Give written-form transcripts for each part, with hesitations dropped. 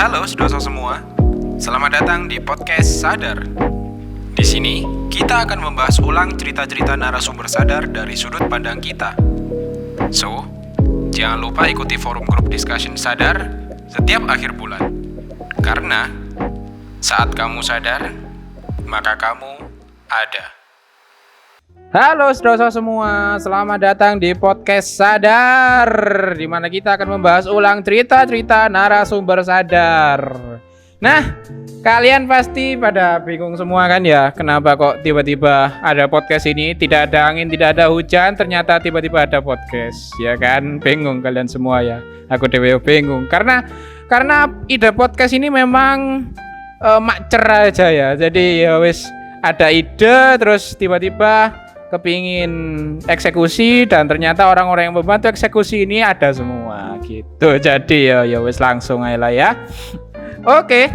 Halo saudara semua, selamat datang di podcast Sadar. Di sini kita akan membahas ulang cerita-cerita narasumber sadar dari sudut pandang kita. So, jangan lupa ikuti forum grup discussion Sadar setiap akhir bulan. Karena saat kamu sadar, maka kamu ada. Halo saudara semua, selamat datang di podcast Sadar, di mana kita akan membahas ulang cerita-cerita narasumber sadar. Nah, kalian pasti pada bingung semua kan ya, kenapa kok tiba-tiba ada podcast ini, tidak ada angin, tidak ada hujan, ternyata tiba-tiba ada podcast, ya kan? Bingung kalian semua ya, aku dewe bingung, karena ide podcast ini memang makcer aja ya, jadi ya wis ada ide terus tiba-tiba kepingin eksekusi dan ternyata orang-orang yang membantu eksekusi ini ada semua gitu. Jadi ya wis langsung aja lah ya. Oke.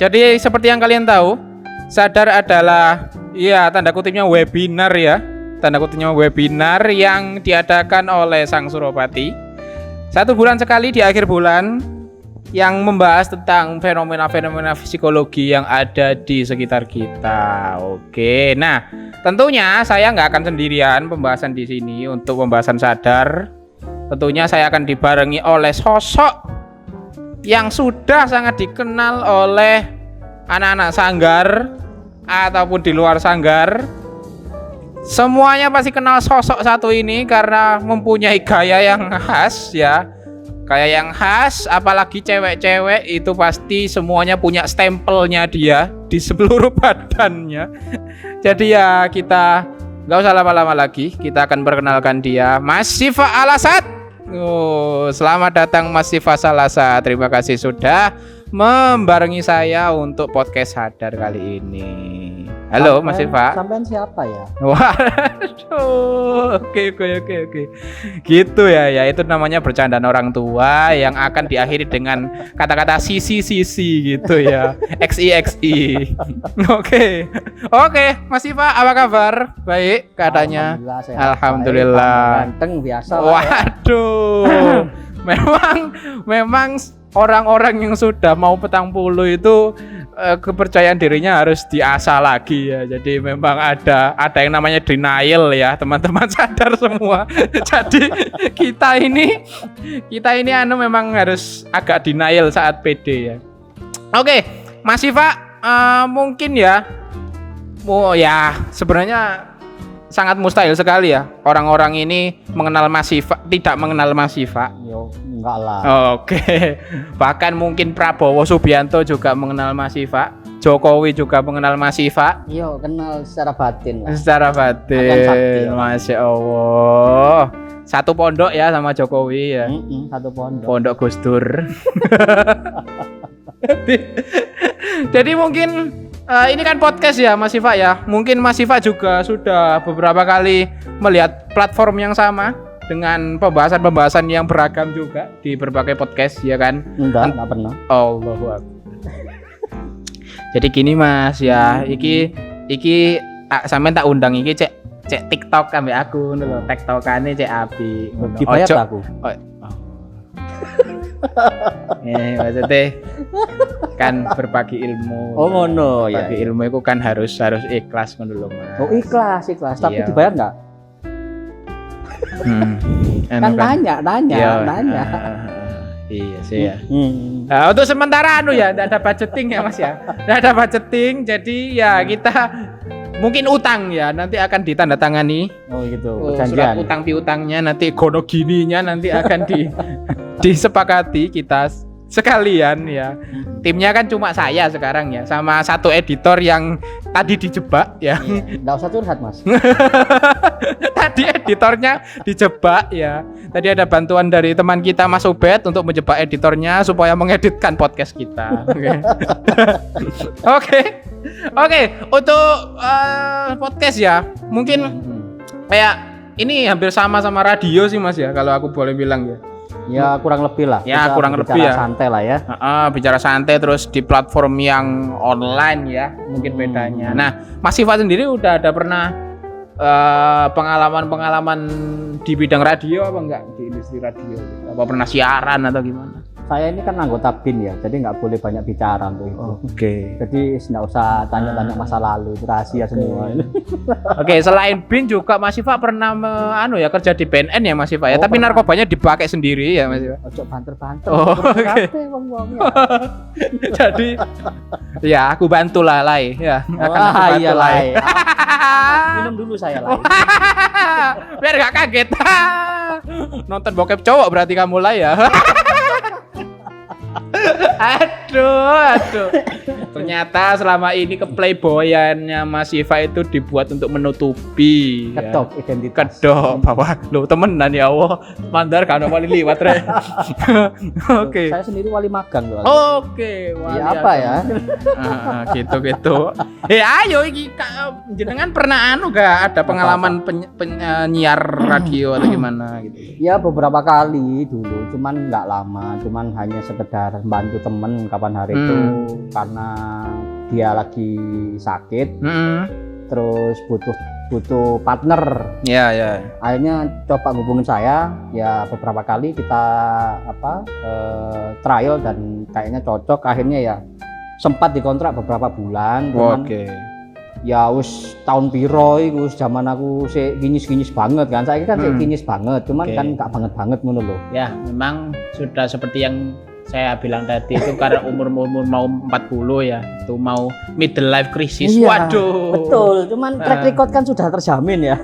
Jadi seperti yang kalian tahu, Sadar adalah ya tanda kutipnya webinar ya. Tanda kutipnya webinar yang diadakan oleh Sang Suropati 1 bulan sekali di akhir bulan, yang membahas tentang fenomena-fenomena psikologi yang ada di sekitar kita. Oke, nah tentunya saya nggak akan sendirian pembahasan di sini untuk pembahasan Sadar. Tentunya saya akan dibarengi oleh sosok yang sudah sangat dikenal oleh anak-anak sanggar ataupun di luar sanggar. Semuanya pasti kenal sosok satu ini karena mempunyai gaya yang khas ya. Kayak yang khas, apalagi cewek-cewek itu pasti semuanya punya stempelnya dia di seluruh badannya. Jadi ya kita nggak usah lama-lama lagi, kita akan perkenalkan dia, Mas Siva Alasat. Selamat datang Mas Siva Alasat. Terima kasih sudah membarengi saya untuk podcast Sadar kali ini. Halo Mas Siva. Sampean siapa ya? Waduh, oke. Gitu ya, itu namanya bercandaan orang tua yang akan diakhiri dengan kata-kata sisi gitu ya. XI. Oke, Mas Siva, apa kabar? Baik katanya. Alhamdulillah. Ganteng biasa. Waduh, memang orang-orang yang sudah mau petang puluh itu kepercayaan dirinya harus diasah lagi ya. Jadi memang ada yang namanya denial ya, teman-teman Sadar semua. Jadi kita ini memang harus agak denial saat PD ya. Oke, Mas Siva, mungkin ya sebenarnya sangat mustahil sekali ya orang-orang ini mengenal Mas Siva, tidak mengenal Mas Siva. Yo, enggak lah. Oke. Bahkan mungkin Prabowo Subianto juga mengenal Mas Siva, Jokowi juga mengenal Mas Siva. Yo, kenal secara batin lah. Secara batin. Masya Allah. Satu pondok ya sama Jokowi ya. Satu pondok. Pondok Gus Dur. Jadi mungkin ini kan podcast ya Mas Siva ya. Mungkin Mas Siva juga sudah beberapa kali melihat platform yang sama dengan pembahasan yang beragam juga di berbagai podcast ya kan? Enggak pernah. Allahu Akbar. Jadi gini Mas ya, iki sampean tak undang iki cek TikTok ambek aku ngono lho. TikTokane cek api. Dibayar aku. Maksudnya kan berbagi ilmu. Oh ngono ya. Berbagi ilmu itu kan harus ikhlas ngono lho Mas. Oh ikhlas. Tapi iya. dibayar enggak? Kan nanya. Iya sih ya. Nah, untuk sementara ya enggak ada budgeting ya Mas ya. Enggak ada budgeting, jadi ya kita mungkin utang ya, nanti akan ditandatangani. Oh gitu, surat perjanjian. utang piutangnya nanti gono gininya nanti akan disepakati kita sekalian ya. Timnya kan cuma saya sekarang ya, sama satu editor yang tadi dijebak ya. Enggak usah curhat Mas. Tadi editornya dijebak ya. Tadi ada bantuan dari teman kita Mas Ubed untuk menjebak editornya supaya mengeditkan podcast kita. Oke, untuk podcast ya, mungkin kayak ini hampir sama radio sih Mas ya, kalau aku boleh bilang ya. Ya kurang lebih lah. Ya kurang lebih ya. Santai lah ya. Bicara santai terus di platform yang online ya, mungkin bedanya. Nah, Mas Siva sendiri udah ada pernah pengalaman di bidang radio apa enggak, di industri radio? Apa pernah siaran atau gimana? saya ini kan anggota BIN ya, jadi nggak boleh banyak bicara untuk itu. Oke. Jadi nggak usah tanya-tanya masa lalu, itu rahasia semua. Oke, selain BIN juga Mas Siva pernah kerja di BNN ya Mas Siva ya, tapi pernah. narkobanya dipakai sendiri ya Mas Siva. Ojo banter-banter. Oh, oke. Jadi ya aku bantulah Lai ya. Akan aku bantu iya Lai. Minum dulu saya Lai. Biar gak kaget. Nonton bokep cowok berarti kamu Lai ya. Aduh. Ternyata selama ini keplayboyannya Mas Siva itu dibuat untuk menutupi Kedok identitas. Kedok bahwa lo temenan ya Allah. Mandar kan wali liwat rek. Oke. Saya sendiri wali magang loh. Oke, wali Ya apa ya? gitu. Ayo iki jenengan pernah gak ada pengalaman penyiar radio atau gimana gitu. Ya beberapa kali dulu, cuman nggak lama, cuman hanya sekedar bantu temen kapan hari itu karena dia lagi sakit, terus butuh partner. Ya. Akhirnya coba hubungin saya, ya beberapa kali kita trial dan kayaknya cocok. Akhirnya ya sempat dikontrak beberapa bulan. Oke. Ya wis tahun piro iku zaman aku sik ginis-ginis banget kan. Saya kan sik ginis banget, cuman kan gak banget-banget ngono lho. Ya, memang sudah seperti yang saya bilang tadi itu karena umur mau 40 ya, itu mau middle life crisis. Iya, Waduh. betul, cuman track record kan sudah terjamin ya.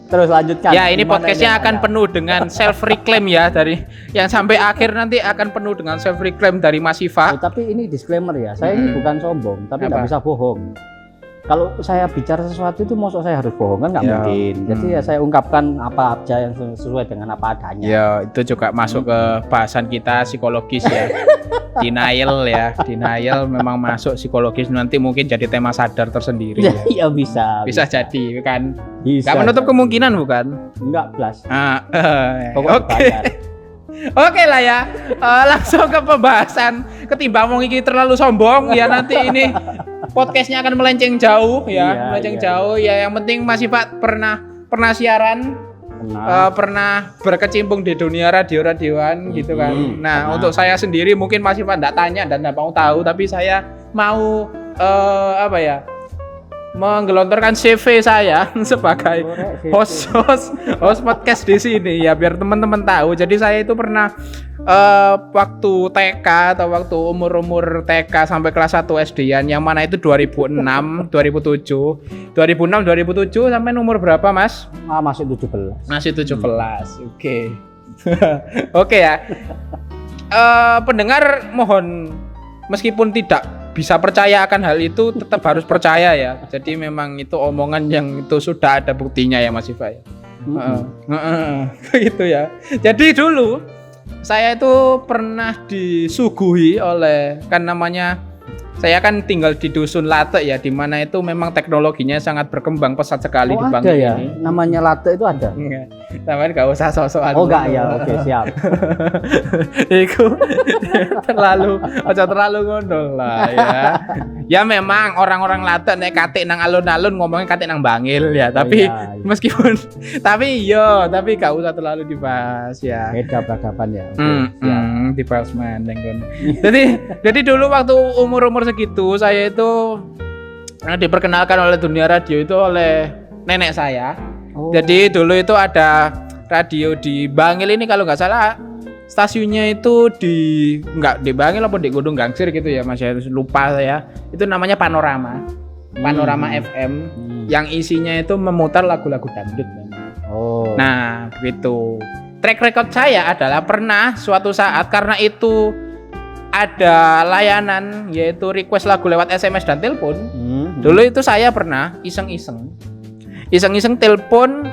Terus lanjutkan. Ya, ini Gimana podcastnya ini akan Anda? penuh dengan self reclaim ya, dari yang sampai akhir nanti akan penuh dengan self reclaim dari Mas Siva. Oh, tapi ini disclaimer ya, saya ini bukan sombong, tapi nggak Apa? bisa bohong. Kalau saya bicara sesuatu itu mosok saya harus bohong kan nggak Ya. mungkin. Jadi ya saya ungkapkan apa aja yang sesuai dengan apa adanya. Ya, itu juga masuk ke bahasan kita psikologis ya. Denial memang masuk psikologis, nanti mungkin jadi tema sadar tersendiri ya. Iya bisa. Bisa jadi kan. Bisa. Gak menutup kemungkinan bukan? Enggak plus. Oke. Dibayar. Oke lah ya. Langsung ke pembahasan. Ketimbang mau iki terlalu sombong ya, nanti ini podcastnya akan melenceng jauh ya, Iya, melenceng iya. jauh ya. Yang penting Mas Siva pernah siaran, pernah berkecimpung di dunia radio-radioan gitu kan. Nah, pernah. untuk saya sendiri mungkin Mas Siva enggak tanya dan enggak mau tahu, tapi saya mau menggelontorkan CV saya sebagai host podcast di sini ya, biar teman-teman tahu. Jadi saya itu pernah waktu TK atau waktu umur TK sampai kelas 1 SD-an, yang mana itu 2006, 2007 sampai umur berapa Mas? Masih 17. Masih 17. Oke. Oke ya. Pendengar mohon, meskipun tidak bisa percaya akan hal itu, tetap harus percaya ya. Jadi memang itu omongan yang itu sudah ada buktinya ya Mas Siva ya. Gitu ya. Jadi dulu saya itu pernah disuguhi oleh, kan namanya, saya kan tinggal di dusun Late ya, di mana itu memang teknologinya sangat berkembang pesat sekali di Bangil ada ya? ini. Namanya latte itu ada? Tapi gak usah sok-sokan. Oh enggak ya, oke siap. Iku terlalu ngono lah ya. Ya memang orang-orang Late nek katik nang alun-alun ngomongnya katik nang Bangil ya, tapi iya. meskipun tapi gak usah terlalu dibahas ya. Beda peradaban ya. Oke, siap. Dibahas mandeng kan. Jadi dulu waktu umur segitu saya itu diperkenalkan oleh dunia radio itu oleh nenek saya. Oh. Jadi dulu itu ada radio di Bangil ini, kalau nggak salah stasiunnya itu nggak di Bangil apa di Gunung Gangsir gitu ya Mas, saya lupa saya. Itu namanya Panorama FM yang isinya itu memutar lagu-lagu dangdut. Oh. Nah begitu. Track record saya adalah pernah suatu saat, karena itu ada layanan yaitu request lagu lewat SMS dan telepon. Dulu itu saya pernah iseng-iseng telepon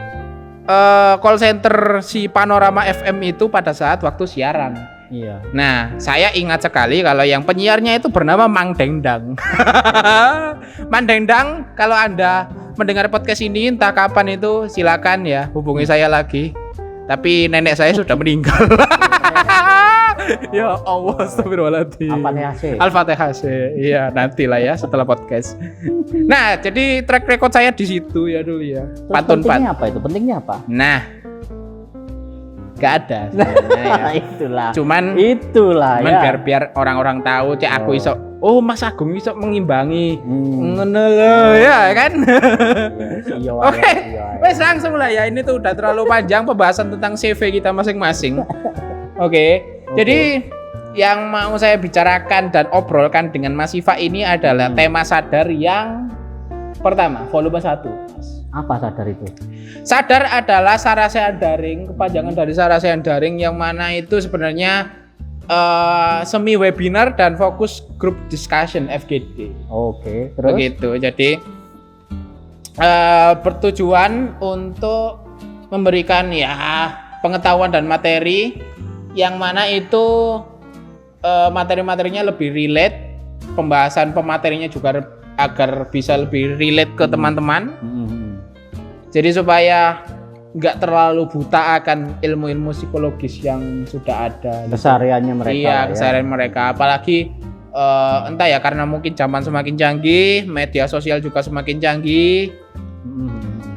call center si Panorama FM itu pada saat waktu siaran. Iya. Nah, saya ingat sekali kalau yang penyiarnya itu bernama Mang Dengdang. Mang Dengdang, kalau Anda mendengar podcast ini entah kapan itu, silakan ya hubungi saya lagi. Tapi nenek saya sudah meninggal. Ya Allah, astagfirullahaladzim. Al-Fatihah sih. Iya, nantilah ya setelah podcast. Nah, jadi track record saya di situ ya dulu ya. Terus Pantun pentingnya apa itu? Pentingnya apa? Nah, Gak ada sebenarnya ya. Cuman itulah ya. biar orang-orang tahu cek aku iso. Oh, Mas Agung iso mengimbangi. Ngono lho ya kan. Oke. Wes langsung lah ya. Ini tuh udah terlalu panjang pembahasan tentang CV kita masing-masing. Oke. Jadi yang mau saya bicarakan dan obrolkan dengan Mas Siva ini adalah tema sadar yang pertama, volume 1. Apa sadar itu? Sadar adalah Sarasehan Daring, kepanjangan dari Sarasehan Daring yang mana itu sebenarnya semi webinar dan fokus group discussion FGD. Oke, terus? Begitu. Jadi bertujuan untuk memberikan ya pengetahuan dan materi yang mana itu materi-materinya lebih relate, pembahasan pematerinya juga agar bisa lebih relate ke teman-teman. Jadi supaya nggak terlalu buta akan ilmu-ilmu psikologis yang sudah ada. Kesehariannya mereka. Iya, keseharian mereka. Apalagi entah ya karena mungkin zaman semakin canggih, media sosial juga semakin canggih.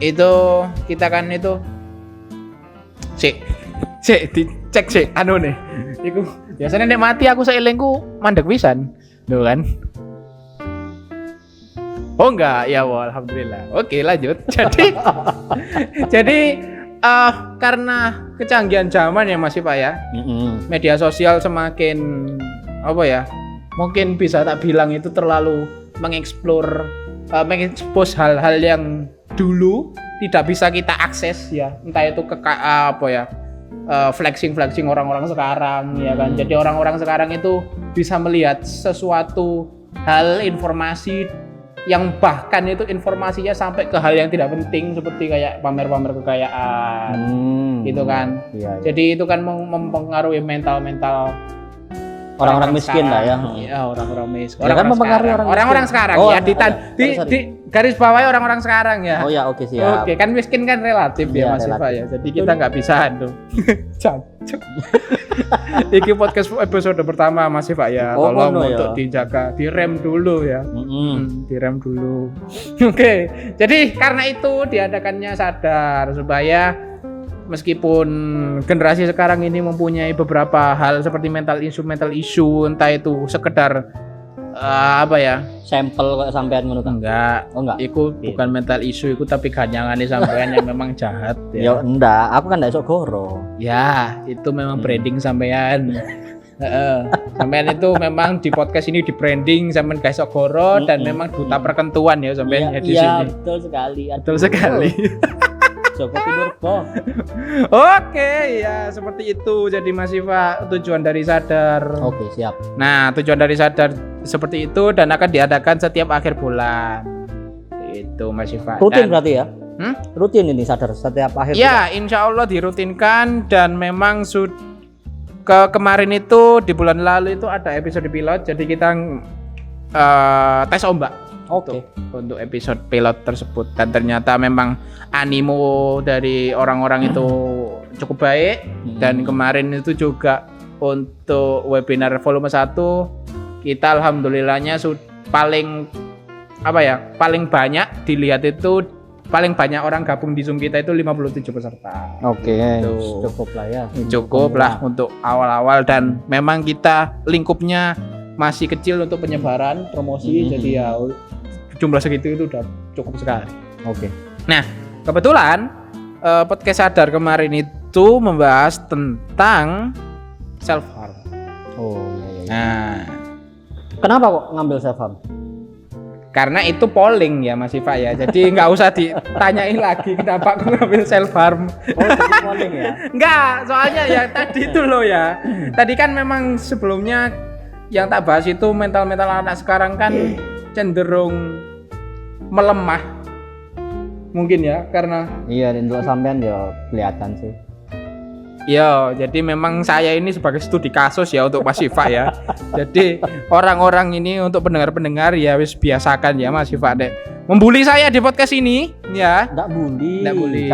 Itu kita kan itu dicek sih anu nih. Iku biasanya nek mati aku seelingku mandek pisan. Lho kan. Oh enggak, ya alhamdulillah. Oke, lanjut. Jadi karena kecanggihan zaman ya Mas Pak ya. Media sosial semakin apa ya? Mungkin bisa tak bilang itu terlalu mengekspos hal-hal yang dulu tidak bisa kita akses ya. Entah itu apa ya? Flexing orang-orang sekarang ya kan. Jadi orang-orang sekarang itu bisa melihat sesuatu hal informasi yang bahkan itu informasinya sampai ke hal yang tidak penting seperti kayak pamer-pamer kekayaan gitu kan. Iya. Jadi itu kan mempengaruhi mental orang-orang miskin lah ya. Iya, orang-orang miskin. Ya kan mempengaruhi orang-orang sekarang ya di garis bawahnya orang-orang sekarang ya. Oh ya, oke siap. Oke, kan miskin kan relatif ya Mas Siva ya. Jadi kita nggak bisa Cancuk. Iki podcast episode pertama Mas Siva ya. Tolong untuk dijaga, direm dulu ya. Direm dulu. Oke. Jadi karena itu diadakannya sadar supaya meskipun generasi sekarang ini mempunyai beberapa hal seperti mental issue entah itu sekedar apa ya sampel kok sampean ngono kan? Enggak. Iku bukan mental issue iku tapi ganyangane sampean yang memang jahat ya. Ya enggak, aku kan ndak iso goro. Ya, itu memang branding sampean. Sampean itu memang di podcast ini di branding sampean guys goro dan memang duta perkentuan ya sampean di sini. Iya, betul sekali. Betul sekali. Joko Pinurbo. Oke, ya seperti itu. Jadi Mas Siva tujuan dari sadar. Oke, siap. Nah, tujuan dari sadar seperti itu dan akan diadakan setiap akhir bulan. Itu Mas Siva. Rutin berarti ya? Rutin ini sadar setiap akhir bulan. Ya, insya Allah dirutinkan dan memang kemarin itu di bulan lalu itu ada episode pilot. Jadi kita tes ombak. Oke. Untuk episode pilot tersebut dan ternyata memang animo dari orang-orang itu cukup baik dan kemarin itu juga untuk webinar volume 1 kita alhamdulillahnya paling banyak dilihat itu paling banyak orang gabung di Zoom kita itu 57 peserta. Oke, cukup lah ya. Cukup lah untuk awal-awal dan memang kita lingkupnya masih kecil untuk penyebaran promosi jadi ya jumlah segitu itu udah cukup sekali. Oke. Nah, kebetulan podcast sadar kemarin itu membahas tentang self harm. Oh iya. Nah, kenapa kok ngambil self harm? Karena itu polling ya Mas Siva ya. Jadi nggak usah ditanyain lagi kenapa aku ngambil self harm. Oh, jadi polling ya? Enggak, soalnya ya tadi itu loh ya. Tadi kan memang sebelumnya yang tak bahas itu mental anak sekarang kan cenderung melemah mungkin ya karena iya untuk sampean ya kelihatan sih. Ya, jadi memang saya ini sebagai studi kasus ya untuk Mas Siva ya. Jadi orang-orang ini untuk pendengar-pendengar ya wis biasakan ya Mas Siva dek membuli saya di podcast ini ya. Enggak bully.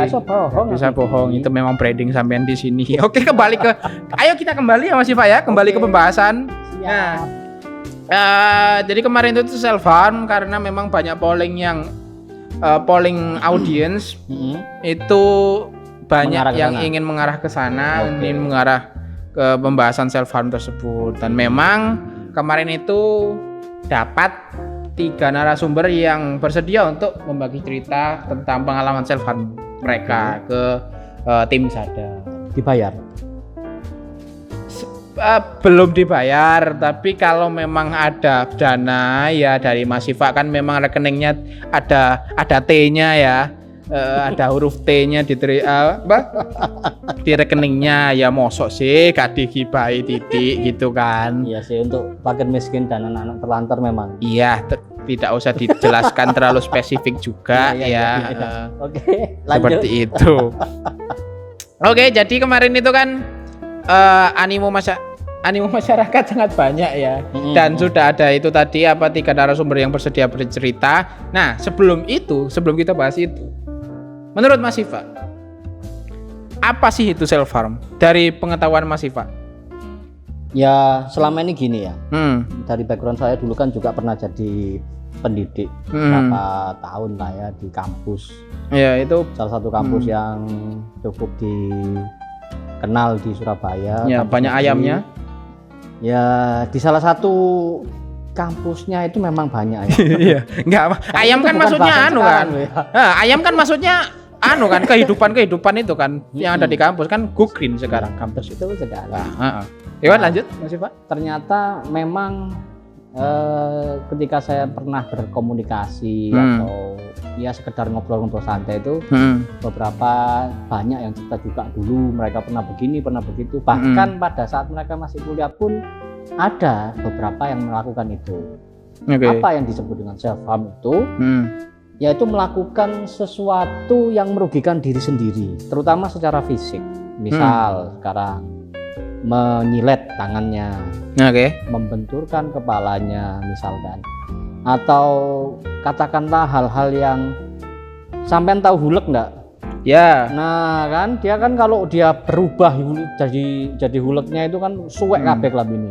Bisa bohong. Itu memang branding sampean di sini. Oke, ayo kita kembali ya Mas Siva ya, kembali ke pembahasan. Siap. Nah, jadi kemarin itu self harm karena memang banyak polling audience itu banyak yang ingin mengarah ke sana, ingin mengarah ke pembahasan self harm tersebut. Dan memang kemarin itu dapat 3 narasumber yang bersedia untuk membagi cerita tentang pengalaman self harm mereka ke tim Sadar. Dibayar? Belum dibayar, tapi kalau memang ada dana ya dari Mas Siva, kan memang rekeningnya ada T-nya ya. Ada huruf T-nya di rekeningnya, ya mosok sih gak digibahi titik gitu kan. Iya sih, untuk fakir miskin dan anak-anak terlantar memang. Iya, tidak usah dijelaskan terlalu spesifik juga ya. Oke, lanjut. Seperti itu. Oke, jadi kemarin itu kan animo masyarakat sangat banyak ya. Dan sudah ada itu tadi 3 narasumber yang bersedia bercerita. Nah, sebelum kita bahas itu, menurut Mas Siva, apa sih itu self harm dari pengetahuan Mas Siva? Ya selama ini gini ya. Dari background saya dulu kan juga pernah jadi pendidik berapa tahun lah ya di kampus. Ya itu salah satu kampus yang cukup dikenal di Surabaya. Ya banyak ayamnya. Ya di salah satu kampusnya itu memang banyak ya. Iya, enggak. Ayam kan maksudnya kan. Ayam kan maksudnya kan kehidupan itu kan yang ada di kampus kan go green sekarang kampus itu sekarang. Iwan lanjut Mas Siva. Ternyata memang ketika saya pernah berkomunikasi atau ya sekedar ngobrol-ngobrol santai itu beberapa banyak yang cerita juga dulu mereka pernah begini pernah begitu, bahkan pada saat mereka masih kuliah pun ada beberapa yang melakukan itu. Apa yang disebut dengan self harm itu yaitu melakukan sesuatu yang merugikan diri sendiri, terutama secara fisik. Misal sekarang menyilet tangannya, membenturkan kepalanya misalkan, atau katakanlah hal-hal yang sampean tahu hulek enggak? Ya. Nah kan dia kan kalau dia berubah jadi huleknya itu kan suwek kabeh ini.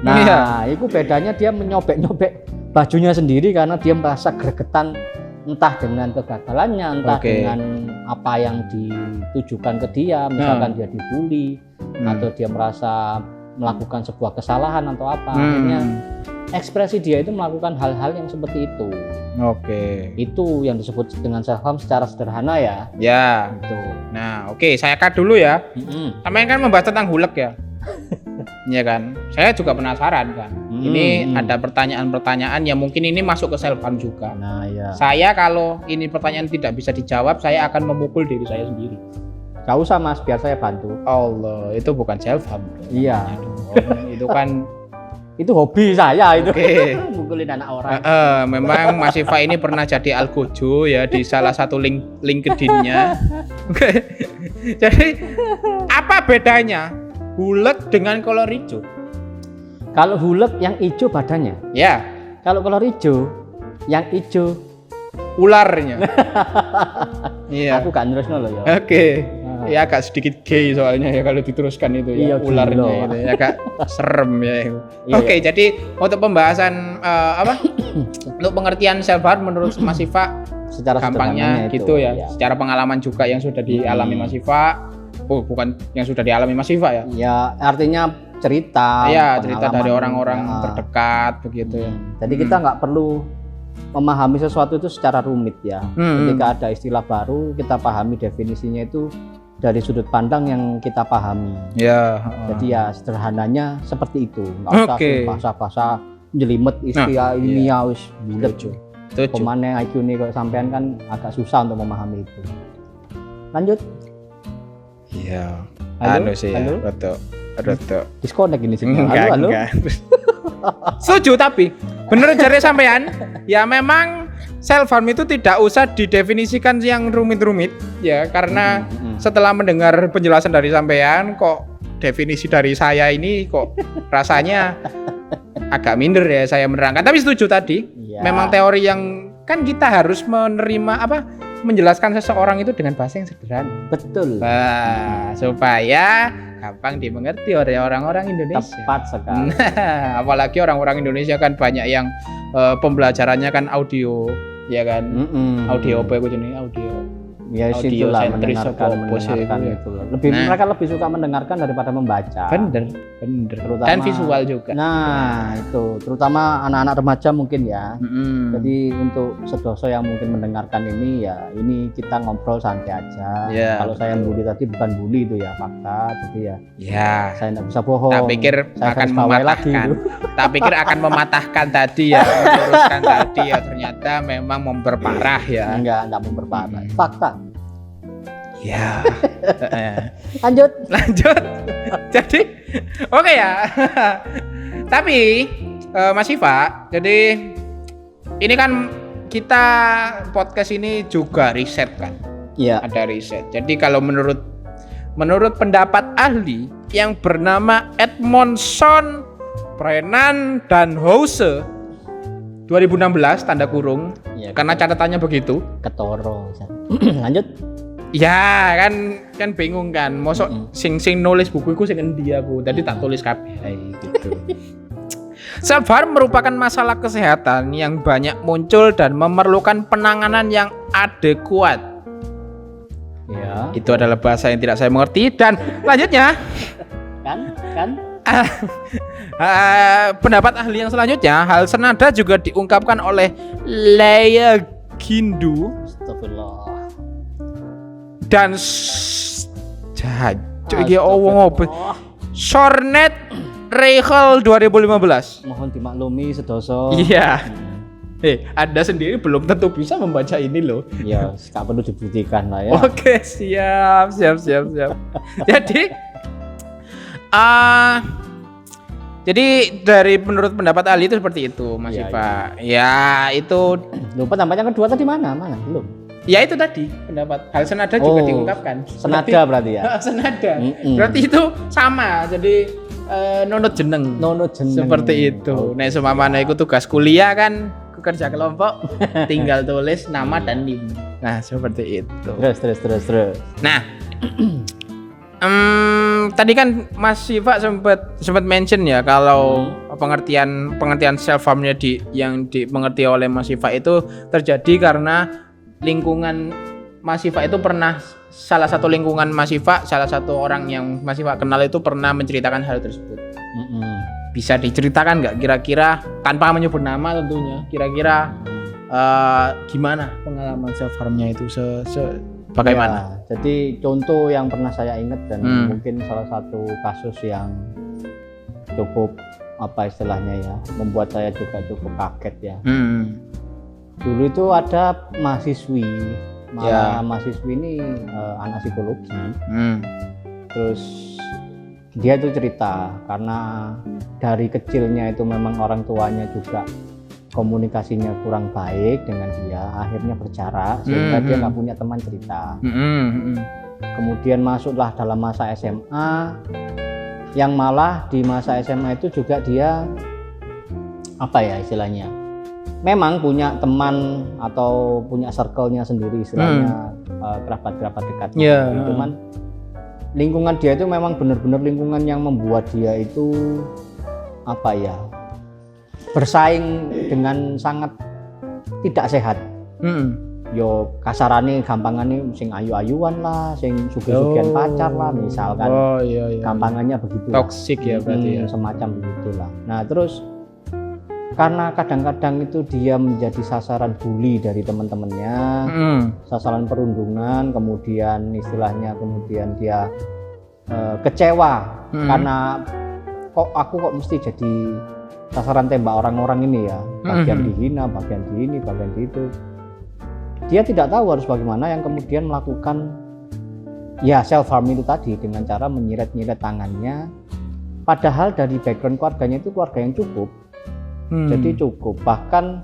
Nah itu bedanya dia menyobek-nyobek bajunya sendiri karena dia merasa gregetan, entah dengan kegagalannya, entah dengan apa yang ditujukan ke dia, misalkan dia dibully atau dia merasa melakukan sebuah kesalahan atau apa. Akhirnya ekspresi dia itu melakukan hal-hal yang seperti itu. Itu yang disebut dengan self harm secara sederhana ya. Ya. Gitu. Nah, saya cut dulu ya. Sampeyan kan membahas tentang hulek ya. Iya kan? Saya juga penasaran kan. Ini ada pertanyaan-pertanyaan yang mungkin ini masuk ke self harm juga. Nah, ya. Saya kalau ini pertanyaan tidak bisa dijawab, saya akan memukul diri saya sendiri. Gak usah Mas, biar saya bantu. Allah, itu bukan self harm. Iya. Itu kan itu hobi saya itu. Mukulin anak orang. Memang Mas Siva ini pernah jadi algojo ya di salah satu LinkedIn-nya. Jadi apa bedanya hulek dengan kolor hijau? Kalau hulek yang hijau badannya. Ya. Kalau kolor hijau yang hijau ularnya. Iya. Aku gak nerusno loh ya. Ya agak sedikit gay soalnya ya kalau diteruskan itu ya, ularnya itu ya agak serem ya. Jadi untuk pembahasan untuk pengertian self harm menurut Mas Siva secara gampangnya gitu ya. Secara pengalaman juga yang sudah dialami Mas Siva. Bukan yang sudah dialami Mas Siva ya. Ya, artinya cerita. Iya, cerita dari orang-orang terdekat begitu ya. Jadi kita nggak perlu memahami sesuatu itu secara rumit ya. Ketika ada istilah baru, kita pahami definisinya itu dari sudut pandang yang kita pahami. Ya. Jadi ya sederhananya seperti itu. Nggak usah bahasa-bahasa jelimet istilah ilmiah wis bulet. Pemane IQ nih kalau sampean kan agak susah untuk memahami itu. Lanjut. Iya. Halo? Roto. Disconnect ini sih. Halo. Setuju tapi bener jare sampean. Ya memang self harm itu tidak usah didefinisikan yang rumit-rumit ya, karena setelah mendengar penjelasan dari sampean kok definisi dari saya ini kok rasanya agak minder ya saya menerangkan. Tapi setuju tadi. Ya. Memang teori yang kan kita harus menerima menjelaskan seseorang itu dengan bahasa yang sederhana. Betul. Supaya gampang dimengerti oleh orang-orang Indonesia. Tepat sekali. Apalagi orang-orang Indonesia kan banyak yang pembelajarannya kan audio, ya kan? Audio apa itu jenis audio? Ya audio itulah sentris mendengarkan itu. Mereka lebih suka mendengarkan daripada membaca. Bener. Terutama, dan visual juga. Nah, itu terutama anak-anak remaja mungkin ya. Jadi untuk sedoso yang mungkin mendengarkan ini ya, ini kita ngobrol santai aja. Ya, kalau saya bully tadi bukan bully itu ya, fakta. Jadi ya saya tidak bisa bohong. tak pikir saya akan mematahkan. Tak pikir akan mematahkan tadi ya, meluruskan tadi ya, ternyata memang memperparah ya. Enggak memperparah. Fakta. Ya. Lanjut. Jadi oke ya. Tapi Mas Siva, jadi ini kan kita podcast ini juga riset kan? Iya. Ada riset. Jadi kalau menurut pendapat ahli yang bernama Edmondson, Brennan dan Hause 2016 tanda kurung, Ya, karena catatannya begitu. Ketoro. Lanjut. Ya kan bingung kan, mosok sing nulis buku iku sing endi aku, tadi tak tulis kabeh gitu. Self harm merupakan masalah kesehatan yang banyak muncul dan memerlukan penanganan yang adekuat. Ya. Itu adalah bahasa yang tidak saya mengerti. Dan selanjutnya Kan? pendapat ahli yang selanjutnya, hal senada juga diungkapkan oleh Leia Gindu Astagfirullah. dan Sornet Reichel 2015. Mohon dimaklumi sedoso. Iya. Anda sendiri belum tentu bisa membaca ini loh. Ya, nggak perlu dibuktikan lah ya. Oke, siap. Jadi dari menurut pendapat ahli itu seperti itu, Mas Iya, Siva. Ya, itu Lupa tambah yang kedua tadi mana? Belum. ya itu tadi pendapat hal senada juga diungkapkan. Senada berarti ya. Senada. Berarti itu sama. Jadi nonot jeneng. Seperti itu. Nek seumpamane iku tugas kuliah kan, kerja kelompok, tinggal tulis nama dan NIM. Nah, seperti itu. Terus. Nah, tadi kan Mas Siva sempat mention ya kalau pengertian self harmnya yang dimengerti oleh Mas Siva itu terjadi karena lingkungan Mas Siva itu pernah, salah satu lingkungan Mas Siva, salah satu orang yang Mas Siva kenal itu pernah menceritakan hal tersebut. Bisa diceritakan nggak kira-kira tanpa menyebut nama tentunya, kira-kira gimana pengalaman self harmnya itu bagaimana? Ya, jadi contoh yang pernah saya ingat dan mungkin salah satu kasus yang cukup istilahnya ya, membuat saya juga cukup kaget ya. Dulu itu ada mahasiswi ini anak psikologi. Terus dia tuh cerita karena dari kecilnya itu memang orang tuanya juga komunikasinya kurang baik dengan dia, akhirnya berjarak sehingga dia nggak punya teman cerita. Kemudian masuklah dalam masa SMA, yang malah di masa SMA itu juga dia istilahnya memang punya teman atau punya circle-nya sendiri, istilahnya kerabat-kerabat dekatnya. Cuman lingkungan dia itu memang benar-benar lingkungan yang membuat dia itu bersaing dengan sangat tidak sehat. Yo kasarane gampangane sing ayu-ayuan lah, sing sugih-sugihan pacar lah misalkan. Gampangannya begitu. Toksik ya berarti ya. Semacam begitulah. Nah, terus karena kadang-kadang itu dia menjadi sasaran bully dari teman-temannya, sasaran perundungan, kemudian dia kecewa karena aku kok mesti jadi sasaran tembak orang-orang ini ya, bagian dihina, bagian di ini, bagian di itu. Dia tidak tahu harus bagaimana, yang kemudian melakukan ya self harm itu tadi dengan cara menyiret-nyiret tangannya, padahal dari background keluarganya itu keluarga yang cukup. Jadi cukup, bahkan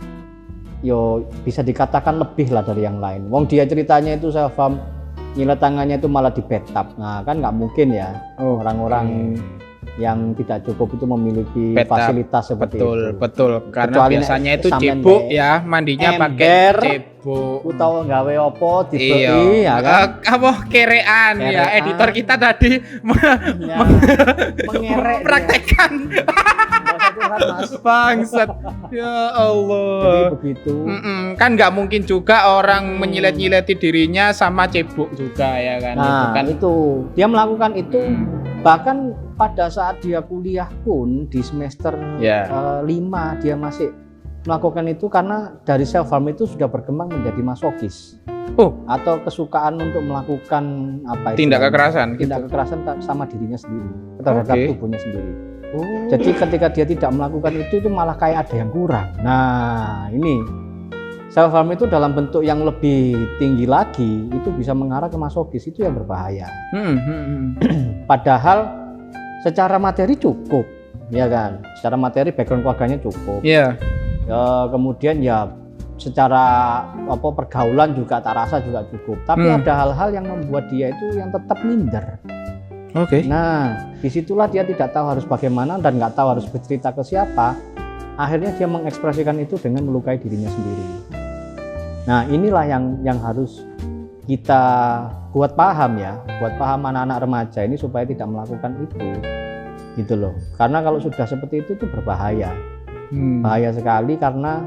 bisa dikatakan lebih lah dari yang lain. Wong dia ceritanya itu self harm, nyilet tangannya itu malah di bathtub. Nah kan nggak mungkin ya orang-orang yang tidak cukup itu memiliki fasilitas seperti itu. Betul, karena biasanya itu cebok ya, mandinya pakai cebok. Utawa gawe opo dibeki ya kan. Kerean ya, editor kita tadi mengerek praktekkan. kan Mas. Bangsat. Ya Jadi Allah. begitu. Kan nggak mungkin juga orang menyilet-nyileti dirinya sama cebok juga ya kan. Nah, kan itu dia melakukan itu bahkan pada saat dia kuliah pun di semester Ya. 5 dia masih melakukan itu karena dari self harm itu sudah berkembang menjadi masokis. Atau kesukaan untuk melakukan apa tindak istilahnya, kekerasan tindak gitu. kekerasan sama dirinya sendiri terhadap Oke. tubuhnya sendiri. Jadi ketika dia tidak melakukan itu malah kayak ada yang kurang. Nah, ini self harm itu dalam bentuk yang lebih tinggi lagi itu bisa mengarah ke masokis, itu yang berbahaya. Padahal secara materi cukup, ya kan? Secara materi background keluarganya cukup. Iya. Kemudian ya secara pergaulan juga tak rasa juga cukup. Tapi ada hal-hal yang membuat dia itu yang tetap minder. Oke. Nah, disitulah dia tidak tahu harus bagaimana dan nggak tahu harus bercerita ke siapa. Akhirnya dia mengekspresikan itu dengan melukai dirinya sendiri. Nah, inilah yang harus kita buat paham ya, buat paham anak-anak remaja ini supaya tidak melakukan itu, gitu loh. Karena kalau sudah seperti itu tuh berbahaya, bahaya sekali karena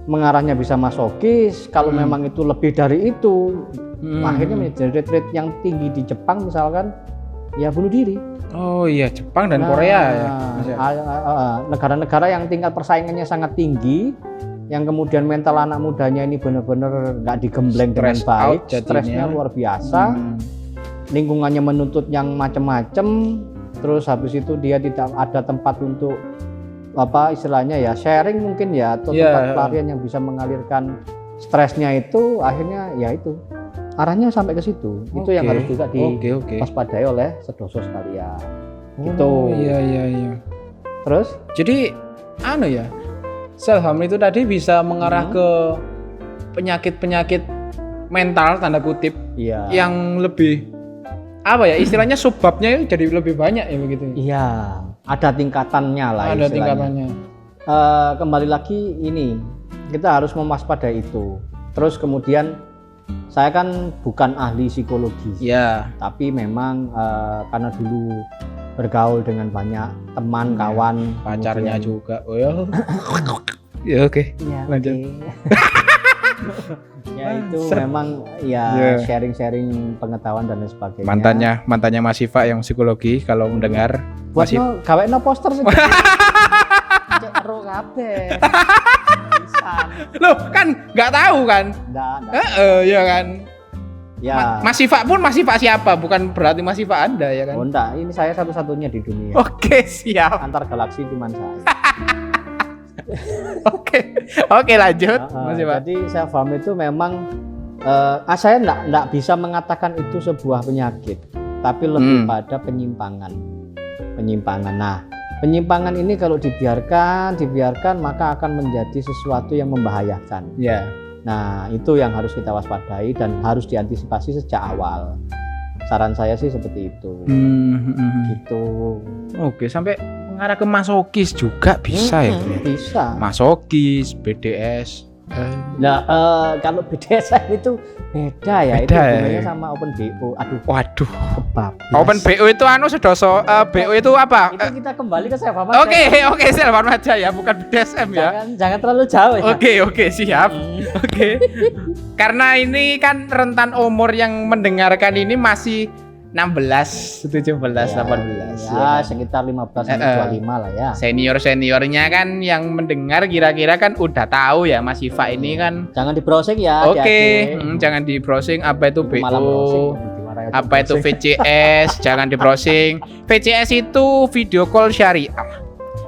mengarahnya bisa masokis. Kalau memang itu lebih dari itu, akhirnya menjadi rate yang tinggi di Jepang misalkan, ya bunuh diri. Oh iya, Jepang dan Korea ya. Negara-negara yang tingkat persaingannya sangat tinggi, yang kemudian mental anak mudanya ini benar-benar nggak digembleng dengan Stress baik, out jadinya. stresnya luar biasa, lingkungannya menuntut yang macam-macam, terus habis itu dia tidak ada tempat untuk apa istilahnya ya sharing mungkin ya, atau tempat pelarian yang bisa mengalirkan stresnya itu, akhirnya ya itu arahnya sampai ke situ. Itu yang harus juga diwaspadai oleh sedoso sekalian. Gitu. Iya. Terus Jadi ya, self harm itu tadi bisa mengarah ke penyakit-penyakit mental tanda kutip yang lebih apa ya istilahnya subbabnya jadi lebih banyak ya begitu. Iya, ada tingkatannya lah. Ada tingkatannya. Kembali lagi ini kita harus mewaspadai itu. Terus kemudian saya kan bukan ahli psikologi, tapi memang karena dulu bergaul dengan banyak teman, kawan, pacarnya juga. Ya oke. Lanjut. Ya itu memang sharing-sharing pengetahuan dan lain sebagainya. Mantannya Mas Siva yang psikologi kalau mendengar buat gawe no poster sih. Ro kabeh. Loh kan nggak tahu kan? Iya kan. Ya. Mas Siva pun Mas Siva siapa? Bukan berarti Mas Siva Anda ya kan? Oh enggak, ini saya satu-satunya di dunia. Oke, siap. Antar galaksi cuma saya. Oke, lanjut. Mas Siva. Jadi self harm itu memang saya enggak bisa mengatakan itu sebuah penyakit, tapi lebih pada penyimpangan. Nah, penyimpangan ini kalau dibiarkan maka akan menjadi sesuatu yang membahayakan. Nah, itu yang harus kita waspadai dan harus diantisipasi sejak awal. Saran saya sih seperti itu. Gitu. Oke, sampai mengarah ke masokis juga bisa ya? Bisa. Masokis, BDS. Nah, kalau BDSM itu beda ya. Itu hubungannya sama open BO. Waduh. Kebablas. Open BO itu sedoso. BO itu apa? Itu kita kembali ke self harm. Oke, self harm aja ya, bukan BDSM ya. Jangan terlalu jauh ya. Oke, siap. Oke. Karena ini kan rentan umur yang mendengarkan ini masih 16, 17, 18. Ya, sekitar 15 sampai 25 lah ya. Senior-seniornya kan yang mendengar kira-kira kan udah tahu ya Mas Siva ini kan. Jangan di browsing ya. Oke, jangan di browsing apa itu BO. Apa itu VCS, jangan di browsing. VCS itu video call syariah.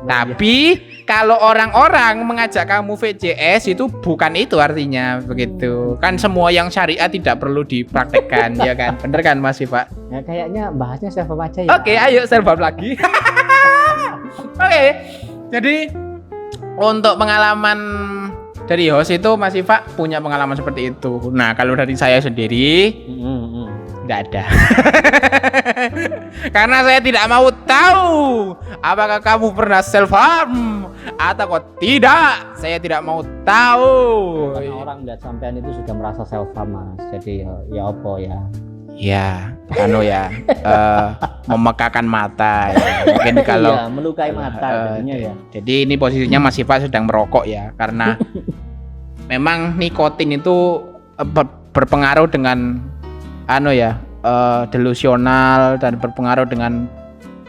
Tapi kalau orang-orang mengajak kamu VCS itu bukan itu artinya begitu. Kan semua yang syariah tidak perlu dipraktekkan ya kan. Bener kan Mas Siva? Ya kayaknya bahasnya self harm aja ya. Oke, ayo self harm lagi. Oke. Jadi untuk pengalaman dari host itu Mas Siva punya pengalaman seperti itu. Nah, kalau dari saya sendiri nggak ada. Karena saya tidak mau tahu apakah kamu pernah self harm atau kok tidak. Saya tidak mau tahu. Karena orang melihat sampean itu sudah merasa self harm, Mas. Jadi ya apa ya. ya memekakan mata ya. Mungkin kalau iya, melukai mata jadinya ya. Jadi ini posisinya Mas Siva sedang merokok ya, karena memang nikotin itu berpengaruh dengan delusional dan berpengaruh dengan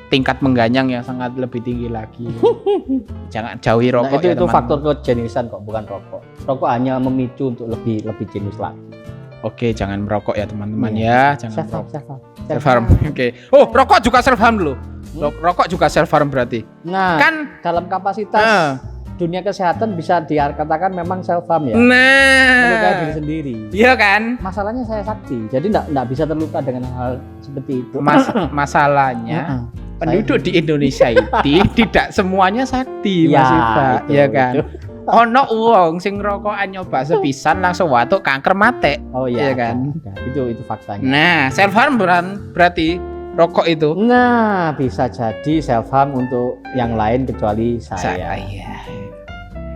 tingkat mengganyang yang sangat lebih tinggi lagi. Jangan jauhi rokok ya itu teman. faktor kejeniusan kok, bukan rokok. Rokok hanya memicu untuk lebih jenius lagi. Oke, jangan merokok ya teman-teman ya, jangan Self merokok. Self harm. Oke. Oh, rokok juga self harm dulu. Rokok juga self harm berarti. Nah, Kan dalam kapasitas dunia kesehatan bisa dikatakan memang self harm ya. nah. Melukai diri sendiri. Iya kan? Masalahnya saya sakti, jadi enggak bisa terluka dengan hal seperti itu. Masalahnya penduduk di Indonesia ini tidak semuanya sakti, Ya, Mas Siva, itu, ya kan? itu. Ono wong sing rokokan nyoba sepisan langsung watuk kanker mate. Oh iya, Iya kan? Itu faktanya. Nah, self harm berarti rokok itu. Nah, bisa jadi self harm untuk yang lain kecuali saya. Iya.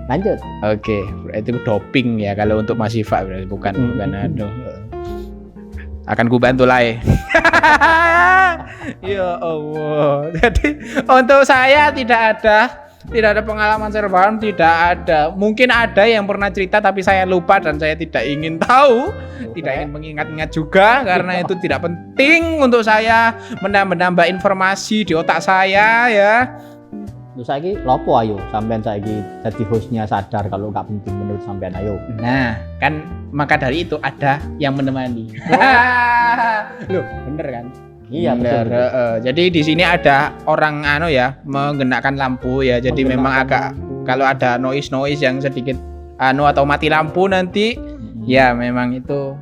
Lanjut. Oke, berarti itu doping ya kalau untuk Mas Siva berarti bukan aduh. Akan ku bantu lah ya. Ya Allah. Jadi untuk saya tidak ada pengalaman self harm, tidak ada. Mungkin ada yang pernah cerita tapi saya lupa dan saya tidak ingin tahu, tidak ingin mengingat-ingat juga karena itu tidak penting untuk saya menambah informasi di otak saya ya. Terus saiki lopo ayo sampean saiki jadi hostnya sadar kalau nggak penting menurut sampean ayo. Nah, kan maka dari itu ada yang menemani. Loh, bener kan? Iya Bener, betul. jadi di sini ada orang menggunakan lampu ya. Jadi memang agak kalau ada noise yang sedikit atau mati lampu nanti ya memang itu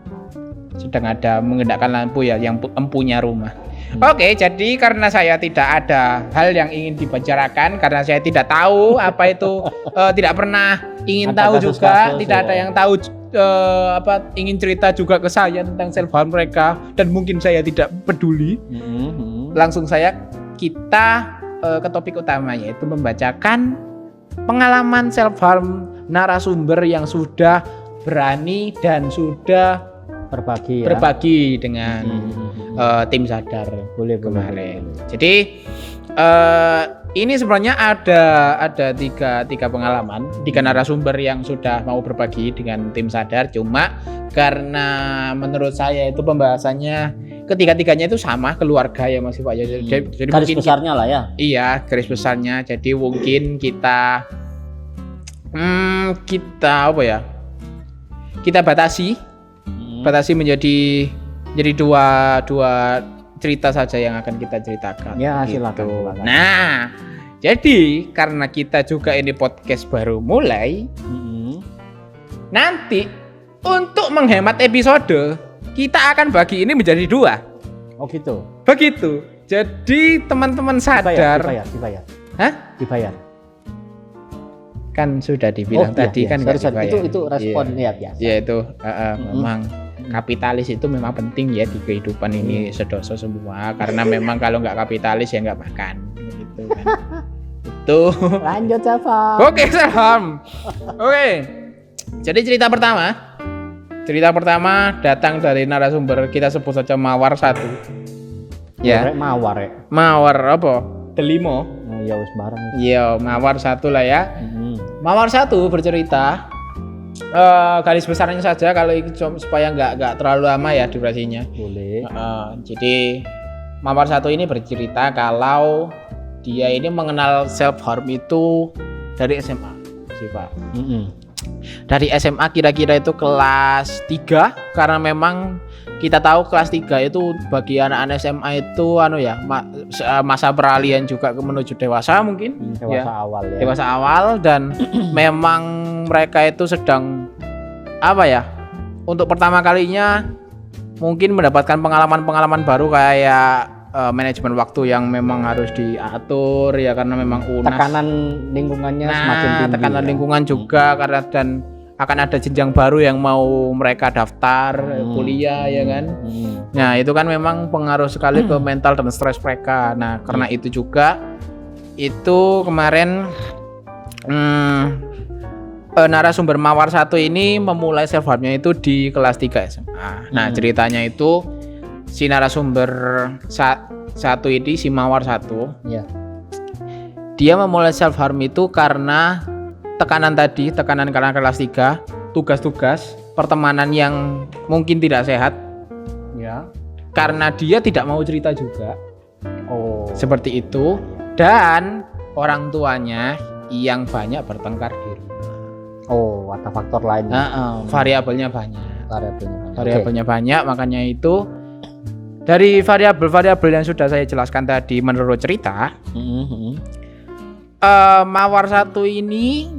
sedang ada menggunakan lampu ya yang empunya rumah. Oke, jadi karena saya tidak ada hal yang ingin dibicarakan karena saya tidak tahu apa itu tidak pernah ingin Ada tahu kasus-kasus, juga, tidak ada ya. yang tahu ingin cerita juga ke saya tentang self harm mereka dan mungkin saya tidak peduli. Langsung kita ke topik utamanya yaitu membacakan pengalaman self harm narasumber yang sudah berani dan sudah berbagi dengan tim sadar Boleh kemarin. Jadi ini sebenarnya ada tiga pengalaman, 3 narasumber yang sudah mau berbagi dengan tim sadar. Cuma karena menurut saya itu pembahasannya ketiga-tiganya itu sama keluarga ya Mas Pak. Jadi garis mungkin besarnya lah ya. Iya, garis besarnya. Jadi mungkin kita batasi menjadi dua cerita saja yang akan kita ceritakan. Ya, gitu. silakan. Nah, jadi karena kita juga ini podcast baru mulai, nanti untuk menghemat episode kita akan bagi ini menjadi 2. Oh gitu. Begitu. Jadi teman-teman sadar. Dibayar. Hah? Dibayar. Kan sudah dibilang tadi kan nggak dibayar. Itu respon ya biasa. Ya itu memang kapitalis itu memang penting ya di kehidupan ini sedoso semua karena memang kalau nggak kapitalis ya nggak makan gitu kan. Itu. Lanjut Java. Oke, Sarham. Oke. Jadi cerita pertama datang dari narasumber kita sebut saja Mawar 1. Ya. Mawar apa? Delimo. Oh, ya wis bareng. Iya, Mawar 1 lah ya. Mawar 1 bercerita garis besarnya saja kalau supaya nggak terlalu lama ya durasinya. Boleh. Jadi Mawar 1 ini bercerita kalau dia ini mengenal self harm itu dari SMA sih Pak. Dari SMA kira-kira itu kelas 3 karena memang kita tahu kelas 3 itu bagi anak-anak SMA itu masa peralihan juga menuju dewasa mungkin. Awal ya. Dewasa awal dan memang mereka itu sedang untuk pertama kalinya mungkin mendapatkan pengalaman-pengalaman baru kayak manajemen waktu yang memang harus diatur ya karena memang tekanan lingkungannya semakin tinggi. Tekanan lingkungan juga karena dan akan ada jenjang baru yang mau mereka daftar kuliah ya kan. Nah, itu kan memang pengaruh sekali ke mental dan stres mereka. Nah, karena itu juga itu kemarin narasumber Mawar 1 ini memulai self harmnya itu di kelas 3 SMA. Nah, ceritanya itu si narasumber satu ini, si Mawar satu, Iya. dia memulai self harm itu karena tekanan karena kelas 3, tugas-tugas, pertemanan yang mungkin tidak sehat, Ya. karena dia tidak mau cerita juga. Oh. Seperti itu, dan orang tuanya yang banyak bertengkar di rumah. Oh, ada faktor lain. Variabelnya banyak. Variabelnya. Banyak, makanya itu dari variabel-variabel yang sudah saya jelaskan tadi menurut cerita, Mawar satu ini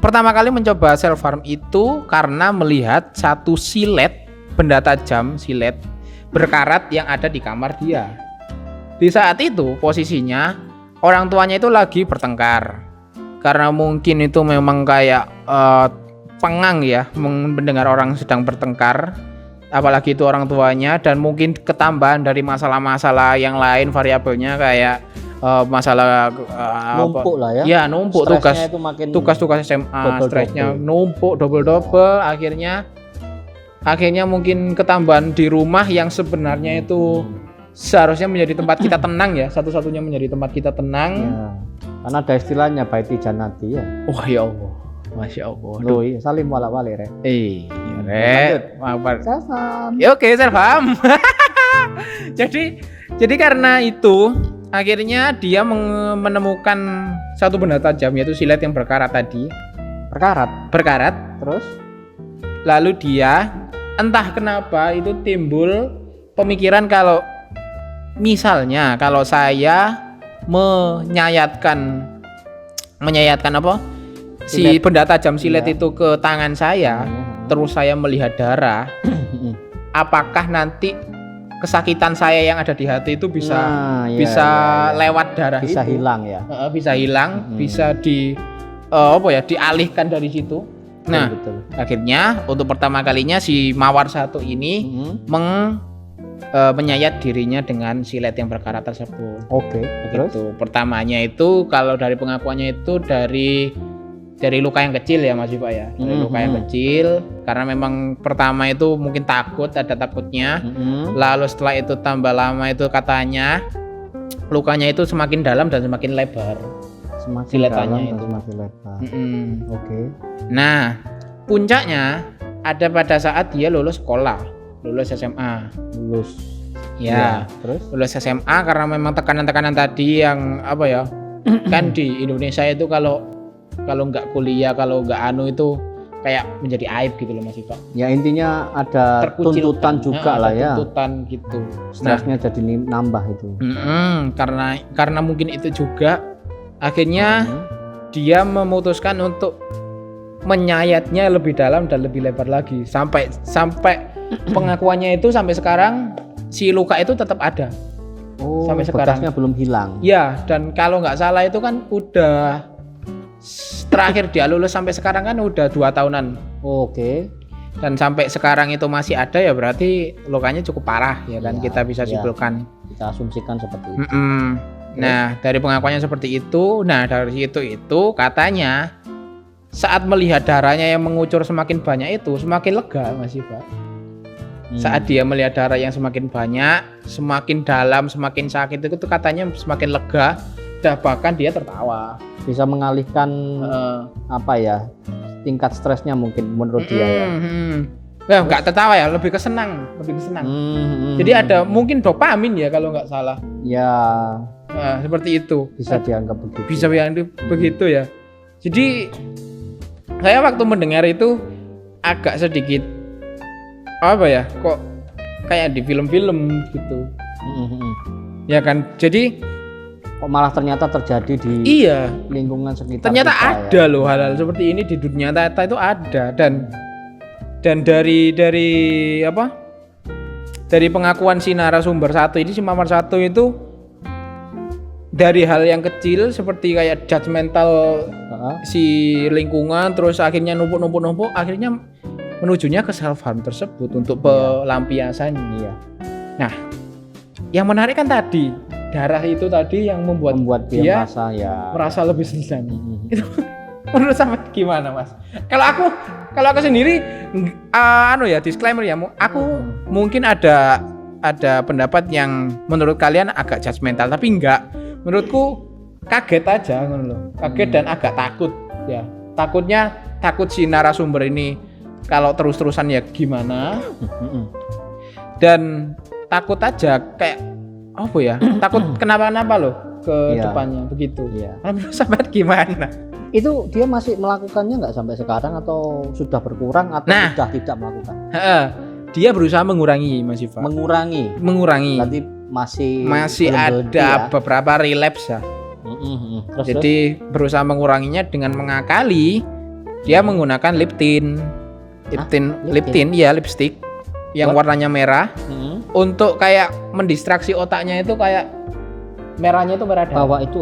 pertama kali mencoba self harm itu karena melihat satu silet, benda tajam, silet berkarat yang ada di kamar dia. Di saat itu posisinya orang tuanya itu lagi bertengkar. Karena mungkin itu memang kayak pengang ya mendengar orang sedang bertengkar, apalagi itu orang tuanya, dan mungkin ketambahan dari masalah-masalah yang lain variabelnya kayak masalah Numpuk lah ya. Ya, numpuk Stresnya itu makin tugas SMA, double-double. stresnya numpuk double, akhirnya mungkin ketambahan di rumah yang sebenarnya itu seharusnya menjadi tempat kita tenang ya, satu-satunya menjadi tempat kita tenang. Ya. Karena ada istilahnya baiti janati ya. Oh ya Allah, Masya Allah. Loh, iya, salim wala-wali rek. Rek, Salam. ya oke, saya paham. jadi karena itu akhirnya dia menemukan satu benda tajam, yaitu silet yang berkarat tadi. Berkarat. Terus? Lalu dia entah kenapa itu timbul pemikiran kalau misalnya kalau saya menyayatkan apa? Si benda tajam silet itu ke tangan saya, terus saya melihat darah, apakah nanti kesakitan saya yang ada di hati itu bisa lewat darah bisa itu hilang ya. Bisa hilang, bisa dialihkan dari situ. Nah, betul. Akhirnya untuk pertama kalinya si Mawar satu ini menyayat dirinya dengan silet yang berkarat tersebut. Oke. Terus? Itu pertamanya itu kalau dari pengakuannya itu dari luka yang kecil ya Mas Ipa ya. Dari luka yang kecil karena memang pertama itu mungkin ada takutnya. Lalu setelah itu tambah lama itu katanya lukanya itu semakin dalam dan semakin lebar. Semakin dalam dan itu semakin lebar. Oke. Nah, puncaknya ada pada saat dia lulus sekolah, lulus SMA. Ya, terus lulus SMA karena memang tekanan-tekanan tadi yang apa ya? Kan di Indonesia itu kalau nggak kuliah, kalau nggak itu kayak menjadi aib gitu loh Mas Iva. Ya intinya ada tuntutan juga lah ya. Tuntutan gitu. Stresnya jadi nambah itu. Karena mungkin itu juga akhirnya dia memutuskan untuk menyayatnya lebih dalam dan lebih lebar lagi sampai pengakuannya itu sampai sekarang si luka itu tetap ada. Oh, sampai sekarang bekasnya belum hilang. Ya, dan kalau nggak salah itu kan udah terakhir dia lulus sampai sekarang kan udah 2 tahunan. Oke. Dan sampai sekarang itu masih ada ya berarti lukanya cukup parah ya kan, kita bisa simpulkan. Kita asumsikan seperti itu. Nah, dari pengakuannya seperti itu, dari itu katanya saat melihat darahnya yang mengucur semakin banyak itu semakin lega Mas Iva. Saat dia melihat darah yang semakin banyak, semakin dalam, semakin sakit itu katanya semakin lega, dan bahkan dia tertawa. Bisa mengalihkan tingkat stresnya mungkin menurut dia ya. Ya nggak tertawa ya, lebih kesenang. Jadi ada mungkin dopamin ya kalau nggak salah. Ya. Nah, seperti itu. Bisa dianggap begitu. Bisa dianggap begitu ya. Jadi saya waktu mendengar itu agak sedikit kok kayak di film-film gitu. Ya kan. Jadi kok malah ternyata terjadi di lingkungan sekitar. Ternyata kita, ada loh hal-hal seperti ini di dunia nyata itu ada dan dari pengakuan si narasumber satu ini, si Mawar satu itu dari hal yang kecil seperti kayak judgmental si lingkungan, terus akhirnya numpuk akhirnya menujunya ke self harm tersebut untuk pelampiasannya. Iya. Nah, yang menarik kan tadi darah itu tadi yang membuat dia merasa lebih senang. menurut sampean gimana, Mas? Kalau aku sendiri disclaimer ya, aku mungkin ada pendapat yang menurut kalian agak judgmental, tapi enggak. Menurutku kaget aja ngono loh. Kaget dan agak takut ya. Takut si narasumber ini kalau terus-terusan ya gimana. Dan takut aja kayak apa ya? Takut kenapa-napa loh ke depannya begitu. Menurut sampean gimana? Itu dia masih melakukannya nggak sampai sekarang atau sudah berkurang atau sudah tidak melakukan? Dia berusaha mengurangi, Mas Iva. Mengurangi. Berarti masih ada beberapa relapse ya. Jadi berusaha menguranginya dengan mengakali dia menggunakan lip tint ya, lipstick yang warnanya merah untuk kayak mendistraksi otaknya itu kayak merahnya itu merah darah. Bahwa itu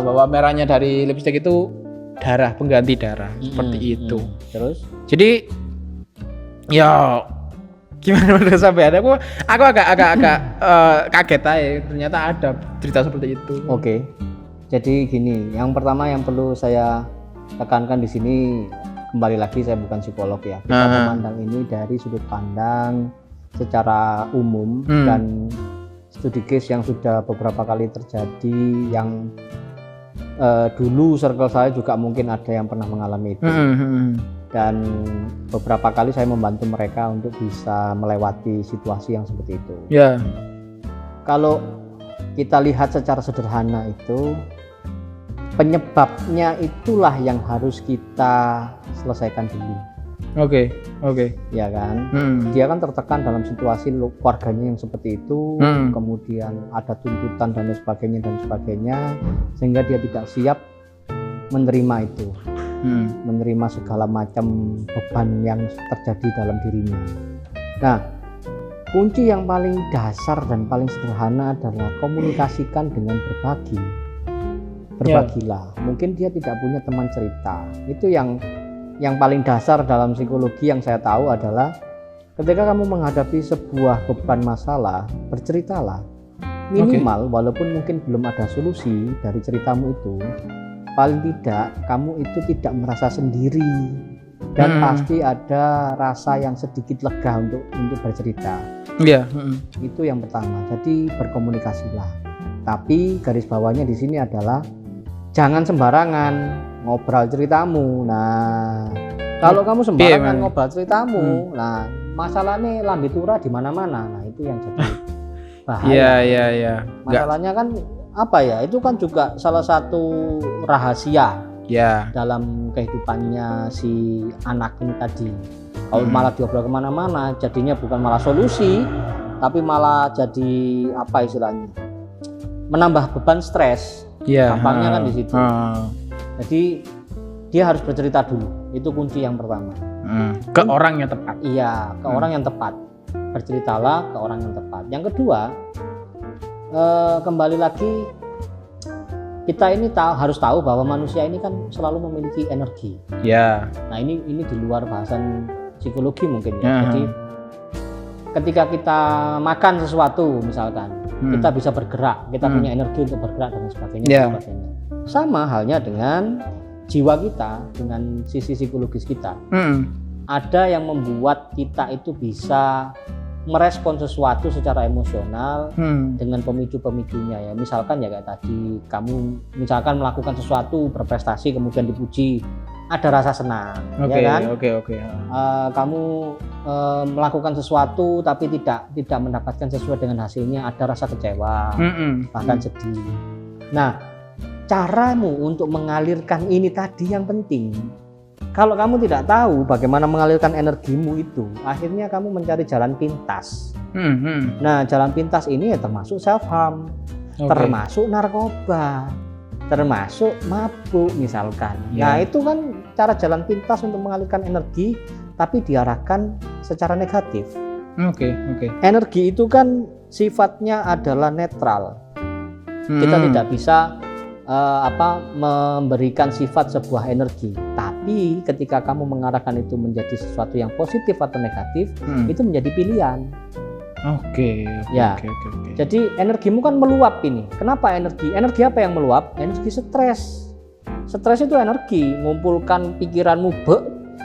bahwa merahnya dari lipstick itu darah, pengganti darah seperti itu. Terus? Jadi ya gimana menurut sampean? Aku agak kaget aja ternyata ada cerita seperti itu. Oke. Jadi gini, yang pertama yang perlu saya tekankan di sini, kembali lagi saya bukan psikolog ya. Kita memandang ini dari sudut pandang secara umum dan studi case yang sudah beberapa kali terjadi, yang dulu circle saya juga mungkin ada yang pernah mengalami itu. Dan beberapa kali saya membantu mereka untuk bisa melewati situasi yang seperti itu. Kalau kita lihat secara sederhana itu, penyebabnya itulah yang harus kita selesaikan dulu. Oke. Ya kan, dia kan tertekan dalam situasi keluarganya yang seperti itu, kemudian ada tuntutan dan sebagainya, sehingga dia tidak siap menerima itu, menerima segala macam beban yang terjadi dalam dirinya. Nah, kunci yang paling dasar dan paling sederhana adalah komunikasikan dengan berbagi. Berbagilah. Mungkin dia tidak punya teman cerita. Itu yang paling dasar dalam psikologi yang saya tahu adalah ketika kamu menghadapi sebuah beban masalah, berceritalah. Minimal walaupun mungkin belum ada solusi dari ceritamu itu, paling tidak kamu itu tidak merasa sendiri dan pasti ada rasa yang sedikit lega untuk bercerita. Itu yang pertama. Jadi berkomunikasilah. Tapi garis bawahnya di sini adalah jangan sembarangan ngobrol ceritamu. Nah, kalau kamu sembarangan ngobrol ceritamu, nah masalahnya lambe tura di mana-mana. Nah, itu yang jadi bahaya. Iya. Masalahnya kan apa ya? Itu kan juga salah satu rahasia dalam kehidupannya si anak ini tadi. Kalau malah diobrol kemana-mana, jadinya bukan malah solusi, tapi malah jadi apa istilahnya? Menambah beban stres. Gampangnya kan di situ. Jadi dia harus bercerita dulu. Itu kunci yang pertama. Ke orang yang tepat. Iya, ke orang yang tepat. Berceritalah ke orang yang tepat. Yang kedua, kembali lagi kita ini harus tahu bahwa manusia ini kan selalu memiliki energi. Nah, ini di luar bahasan psikologi mungkin ya. Jadi ketika kita makan sesuatu misalkan, kita bisa bergerak, kita punya energi untuk bergerak dan sebagainya. Sama halnya dengan jiwa kita, dengan sisi psikologis kita. Ada yang membuat kita itu bisa merespon sesuatu secara emosional dengan pemicu-pemicunya ya. Misalkan ya kayak tadi, kamu misalkan melakukan sesuatu, berprestasi, kemudian dipuji, ada rasa senang, ya kan? Kamu melakukan sesuatu tapi tidak mendapatkan sesuai dengan hasilnya, ada rasa kecewa, bahkan sedih. Nah, caramu untuk mengalirkan ini tadi yang penting. Kalau kamu tidak tahu bagaimana mengalirkan energimu itu, akhirnya kamu mencari jalan pintas. Nah, jalan pintas ini ya termasuk self harm, termasuk narkoba, termasuk mabuk misalkan. Nah, itu kan cara jalan pintas untuk mengalirkan energi, tapi diarahkan secara negatif. Energi itu kan sifatnya adalah netral. Kita tidak bisa memberikan sifat sebuah energi, tapi ketika kamu mengarahkan itu menjadi sesuatu yang positif atau negatif, itu menjadi pilihan. Jadi energimu kan meluap ini. Kenapa energi apa yang meluap? Energi stres. Stres itu energi, ngumpulkan pikiranmu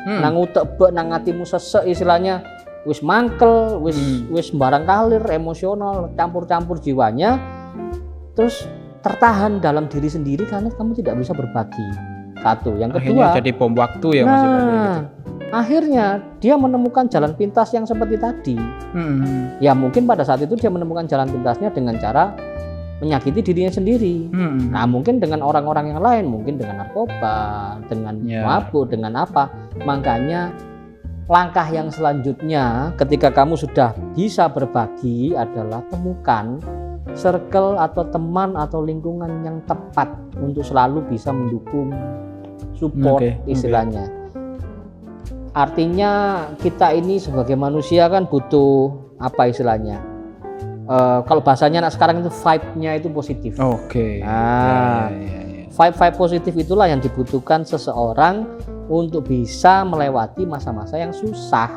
nang utek nang atimu sesek istilahnya wis mangkel, wis barang kalir, emosional, campur-campur jiwanya, terus tertahan dalam diri sendiri karena kamu tidak bisa berbagi. Satu, yang kedua akhirnya jadi bom waktu ya Mas Iwan, gitu. Akhirnya dia menemukan jalan pintas yang seperti tadi. Ya mungkin pada saat itu dia menemukan jalan pintasnya dengan cara menyakiti dirinya sendiri. Nah mungkin dengan orang-orang yang lain, mungkin dengan narkoba, dengan mabuk, dengan apa. Makanya langkah yang selanjutnya ketika kamu sudah bisa berbagi adalah temukan circle atau teman atau lingkungan yang tepat untuk selalu bisa mendukung, support istilahnya. Artinya kita ini sebagai manusia kan butuh apa istilahnya? Kalau bahasanya anak sekarang itu vibe-nya itu positif. Vibe positif itulah yang dibutuhkan seseorang untuk bisa melewati masa-masa yang susah.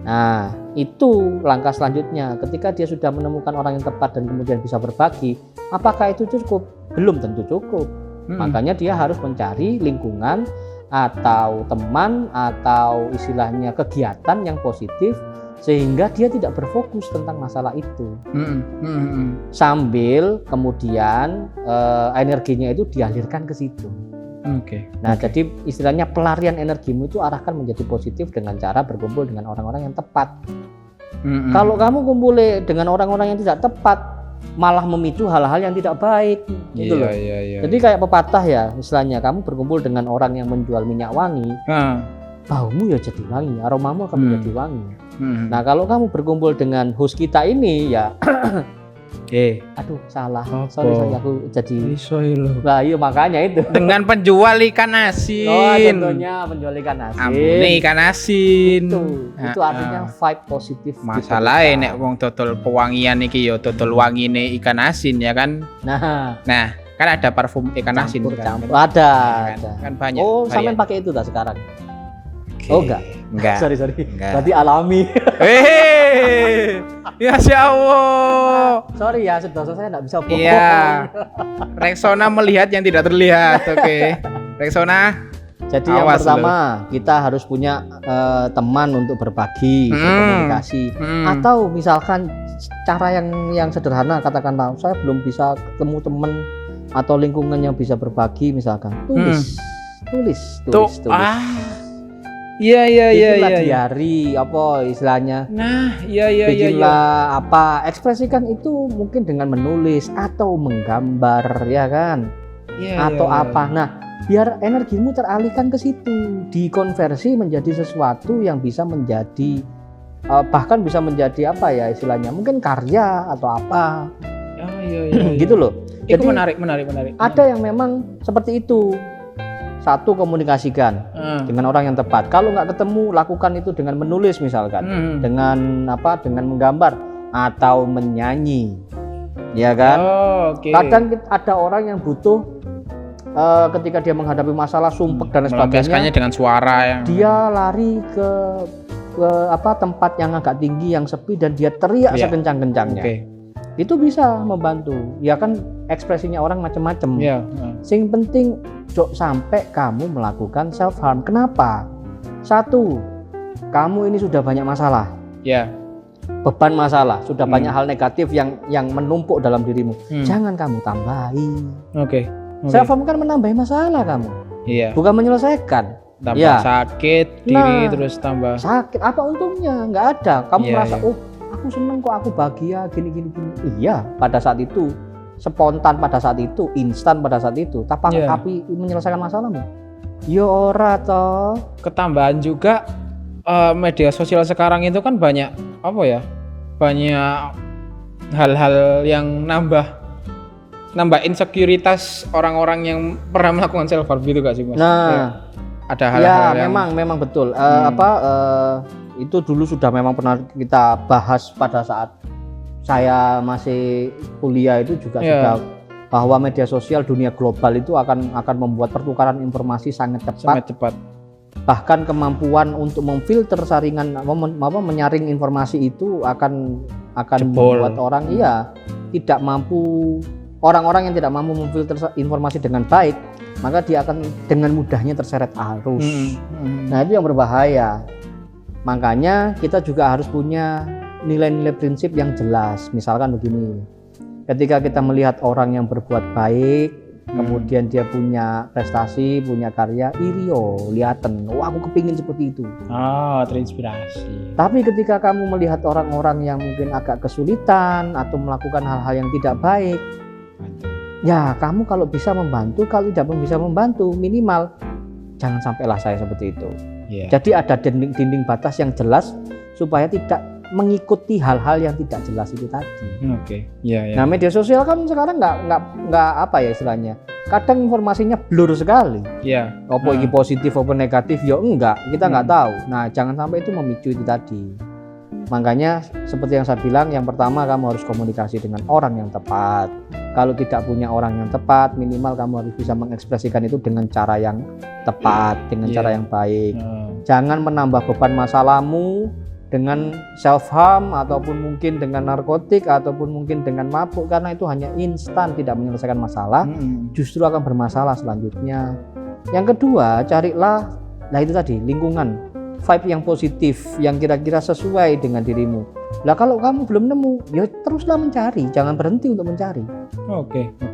Nah, itu langkah selanjutnya. Ketika dia sudah menemukan orang yang tepat dan kemudian bisa berbagi, apakah itu cukup? Belum tentu cukup. Makanya dia harus mencari lingkungan atau teman atau istilahnya kegiatan yang positif sehingga dia tidak berfokus tentang masalah itu. Sambil kemudian energinya itu dialirkan ke situ. Nah, jadi istilahnya pelarian energimu itu arahkan menjadi positif dengan cara berkumpul dengan orang-orang yang tepat. Kalau kamu kumpul dengan orang-orang yang tidak tepat, malah memicu hal-hal yang tidak baik, gitu loh. Jadi kayak pepatah ya, istilahnya kamu berkumpul dengan orang yang menjual minyak wangi, baumu ya jadi wangi, aromamu akan menjadi wangi. Nah, kalau kamu berkumpul dengan host kita ini ya aduh salah, sorry aku jadi nah iya makanya itu dengan penjual ikan asin. Contohnya penjual ikan asin. Ikan asin itu artinya vibe positif. Masalahnya nek wong dodol pewangian iki ya dodol wangine ikan asin ya kan. Nah kan ada parfum ikan asin kan. Ada kan banyak. Sampean pakai itu tak sekarang? Enggak. Sorry. Enggak. Berarti alami. Ya Allah. Sorry ya, sedoso saya enggak bisa bohong. Iya. Rexona melihat yang tidak terlihat. Rexona. Jadi yang pertama, kita harus punya teman untuk berbagi, komunikasi. Atau misalkan cara yang sederhana, katakanlah saya belum bisa ketemu teman atau lingkungan yang bisa berbagi, misalkan tulis. Iya. Diary apa istilahnya? Bikinlah apa, ekspresikan itu mungkin dengan menulis atau menggambar ya kan? Apa. Nah, biar energimu teralihkan ke situ, dikonversi menjadi sesuatu yang bisa menjadi bahkan bisa menjadi apa ya istilahnya? Mungkin karya atau apa. Gitu loh. Jadi itu menarik. Ada yang memang seperti itu. Satu, komunikasikan dengan orang yang tepat. Kalau nggak ketemu, lakukan itu dengan menulis misalkan, dengan menggambar atau menyanyi, ya kan? Kadang ada orang yang butuh ketika dia menghadapi masalah sumpek dan sebagainya, dengan suara yang dia lari ke tempat yang agak tinggi, yang sepi, dan dia teriak sekencang-kencangnya. Itu bisa membantu. Ya kan ekspresinya orang macam-macam. Sing penting sampai kamu melakukan self harm. Kenapa? Satu, kamu ini sudah banyak masalah. Beban masalah, sudah banyak hal negatif yang menumpuk dalam dirimu. Jangan kamu tambahi. Self harm kan menambahi masalah kamu. Bukan menyelesaikan. Tambah sakit diri, terus tambah sakit. Apa untungnya? Nggak ada. Kamu merasa aku seneng kok, aku bahagia gini. Iya, pada saat itu spontan, pada saat itu instan, pada saat itu tapi menyelesaikan masalahmu ya ora toh. Ketambahan juga media sosial sekarang itu kan banyak banyak hal-hal yang nambah insekuritas orang-orang yang pernah melakukan self harm gitu gak sih Mas? Ada hal-hal yang memang betul. Itu dulu sudah memang pernah kita bahas pada saat saya masih kuliah itu juga sudah, bahwa media sosial dunia global itu akan membuat pertukaran informasi sangat cepat. Bahkan kemampuan untuk memfilter saringan menyaring informasi itu akan membuat orang tidak mampu, orang-orang yang tidak mampu memfilter informasi dengan baik maka dia akan dengan mudahnya terseret arus. Nah, itu yang berbahaya. Makanya kita juga harus punya nilai-nilai prinsip yang jelas. Misalkan begini, ketika kita melihat orang yang berbuat baik, kemudian dia punya prestasi, punya karya, irio, liaten, aku kepingin seperti itu. Terinspirasi. Tapi ketika kamu melihat orang-orang yang mungkin agak kesulitan atau melakukan hal-hal yang tidak baik, ya kamu kalau bisa membantu, kalau tidak bisa membantu, minimal jangan sampailah saya seperti itu. Jadi ada dinding batas yang jelas supaya tidak mengikuti hal-hal yang tidak jelas itu tadi. Nah, media sosial kan sekarang nggak apa ya istilahnya. Kadang informasinya blur sekali. Apa ini positif apa negatif ya enggak, kita nggak tahu. Nah, jangan sampai itu memicu itu tadi. Makanya seperti yang saya bilang, yang pertama kamu harus komunikasi dengan orang yang tepat. Kalau tidak punya orang yang tepat, minimal kamu harus bisa mengekspresikan itu dengan cara yang tepat, dengan cara yang baik. Jangan menambah beban masalahmu dengan self harm ataupun mungkin dengan narkotik ataupun mungkin dengan mabuk, karena itu hanya instan, tidak menyelesaikan masalah, justru akan bermasalah selanjutnya. Yang kedua, carilah itu tadi, lingkungan, vibe yang positif, yang kira-kira sesuai dengan dirimu. Lah kalau kamu belum nemu, ya teruslah mencari, jangan berhenti untuk mencari.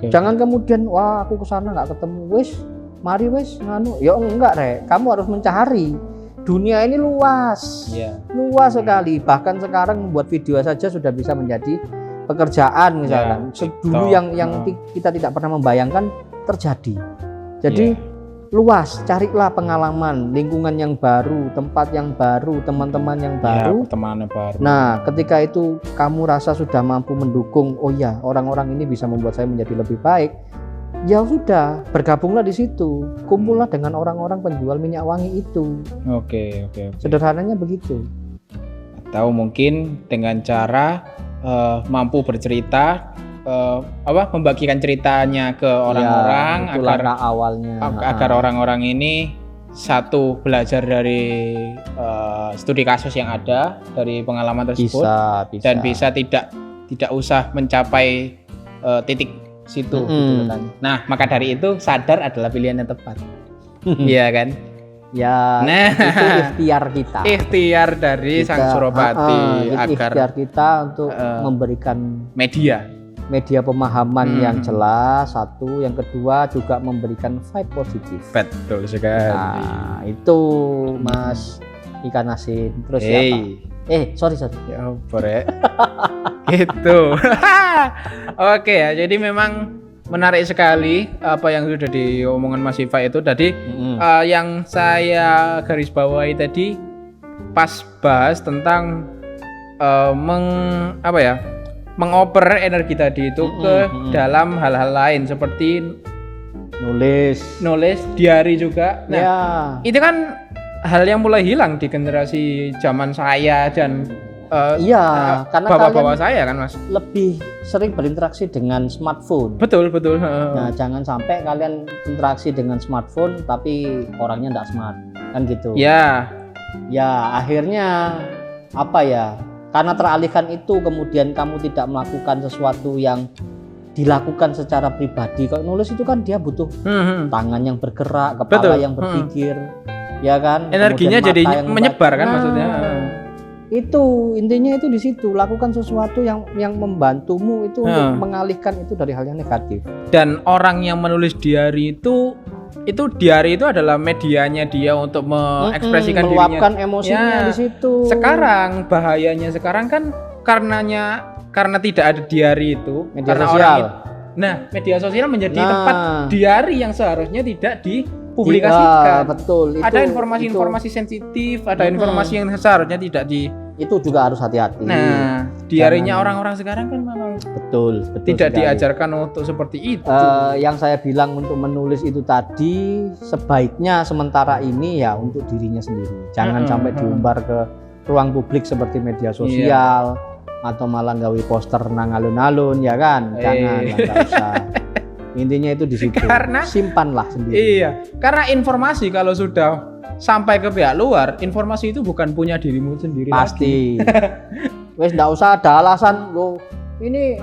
Jangan kemudian wah aku kesana nggak ketemu, mari nganu, ya enggak kamu harus mencari. Dunia ini luas, luas sekali. Bahkan sekarang membuat video saja sudah bisa menjadi pekerjaan misalkan. Dulu yang kita tidak pernah membayangkan terjadi. Jadi luas, carilah pengalaman, lingkungan yang baru, tempat yang baru, teman-teman yang baru. Nah, ketika itu kamu rasa sudah mampu mendukung, oh ya orang-orang ini bisa membuat saya menjadi lebih baik. Ya sudah, bergabunglah di situ, kumpullah dengan orang-orang penjual minyak wangi itu. Oke. Sederhananya begitu. Atau mungkin dengan cara mampu bercerita, membagikan ceritanya ke orang-orang agar orang-orang ini satu belajar dari studi kasus yang ada dari pengalaman tersebut, bisa. Dan bisa tidak usah mencapai titik situ gitu kan. Nah, maka dari itu sadar adalah pilihan yang tepat. Iya kan? Ya, itu ikhtiar kita. Ikhtiar dari Sang Suropati agar ikhtiar kita untuk memberikan media pemahaman yang jelas, satu, yang kedua juga memberikan vibe positif. Betul sekali. Nah, itu Mas Ikan Asin. Terus siapa? Sorry. Ya ampun ya. Gitu. Oke ya, jadi memang menarik sekali apa yang sudah diomongan Mas Iva itu tadi. Yang saya garis bawahi tadi pas bahas tentang mengoper energi tadi itu ke dalam hal-hal lain seperti nulis diary juga. Nah, itu kan hal yang mulai hilang di generasi zaman saya dan karena bapak-bapak saya kan Mas lebih sering berinteraksi dengan smartphone. Betul. Nah, jangan sampai kalian interaksi dengan smartphone tapi orangnya enggak smart, kan gitu. Ya, akhirnya apa ya? Karena teralihkan itu, kemudian kamu tidak melakukan sesuatu yang dilakukan secara pribadi. Kalau nulis itu kan dia butuh tangan yang bergerak, kepala yang berpikir, ya kan? Energinya jadi menyebar kan maksudnya. Itu intinya itu di situ. Lakukan sesuatu yang membantumu itu untuk mengalihkan itu dari hal yang negatif. Dan orang yang menulis diary itu diary itu adalah medianya dia untuk mengekspresikan dirinya, meluapkan emosinya di situ. Sekarang bahayanya kan karena tidak ada diary itu, media sosial. Media sosial menjadi tempat diary yang seharusnya tidak dipublikasikan. Betul. Ada informasi sensitif, ada informasi yang seharusnya tidak itu juga harus hati-hati. Nah, diarinya orang-orang sekarang kan memang betul tidak sekali. diajarkan untuk seperti itu. Yang saya bilang untuk menulis itu tadi sebaiknya sementara ini ya untuk dirinya sendiri. Jangan sampai diumbar ke ruang publik seperti media sosial atau malah gawe poster nang alun-alun, ya kan? Jangan, enggak usah. Intinya itu di situ. Simpanlah sendiri. Iya, karena informasi kalau sudah sampai ke pihak luar, informasi itu bukan punya dirimu sendiri pasti. Wes enggak usah ada alasan lo ini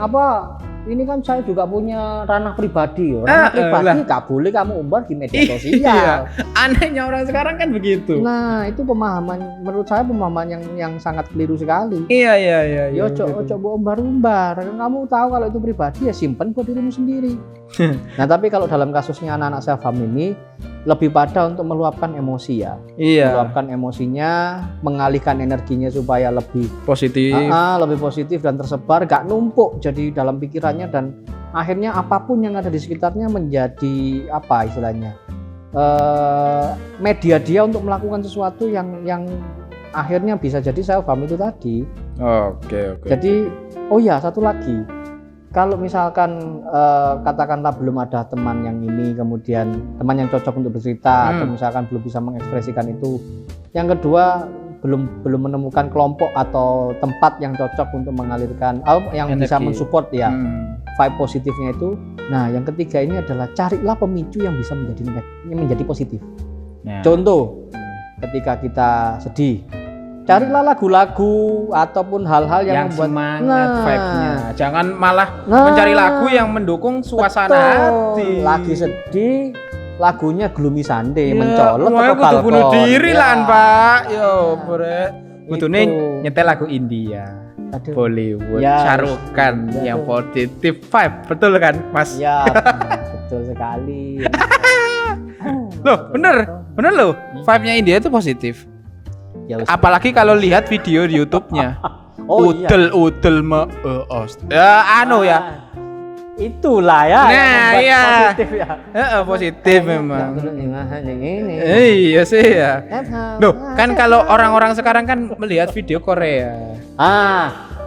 ini kan saya juga punya ranah pribadi. Ranah pribadi nggak boleh kamu umbar di media sosial. Iya. Anehnya orang sekarang kan begitu. Nah, itu pemahaman, menurut saya pemahaman yang sangat keliru sekali. Iya. Yo coba umbar-umbar. Kamu tahu kalau itu pribadi ya simpen buat dirimu sendiri. Nah, tapi kalau dalam kasusnya anak-anak self-harm ini lebih pada untuk meluapkan emosi ya. Iya. Meluapkan emosinya, mengalihkan energinya supaya lebih positif. Lebih positif dan tersebar, gak numpuk jadi dalam pikirannya, dan akhirnya apapun yang ada di sekitarnya menjadi apa istilahnya media dia untuk melakukan sesuatu yang akhirnya bisa jadi self-harm itu tadi. Oke. Jadi satu lagi, kalau misalkan katakanlah belum ada teman yang ini, kemudian teman yang cocok untuk bercerita, atau misalkan belum bisa mengekspresikan itu. Yang kedua, belum menemukan kelompok atau tempat yang cocok untuk mengalirkan yang energi, bisa mensupport ya vibe positifnya itu. Nah, yang ketiga ini adalah carilah pemicu yang bisa menjadi positif. Contoh, ketika kita sedih, carilah lagu-lagu ataupun hal-hal yang membuat semangat vibe-nya. Jangan malah mencari lagu yang mendukung suasana hati. Lagi sedih, lagunya gloomy Sunday, mencolok ke balkon. Bunuh diri lah, Pak. Yo, bre. Kudune nyetel lagu India. Bollywood, Syarukan yang positif vibe, betul kan, Mas? Ya, betul sekali. Loh, bener loh. Vibe-nya India itu positif. Ya, apalagi kalau lihat video di YouTube-nya. Udel itulah ya. Nah, iya. Positif ya. Positif memang. Iya sih ya. Loh, kan kalau orang-orang sekarang kan melihat video Korea.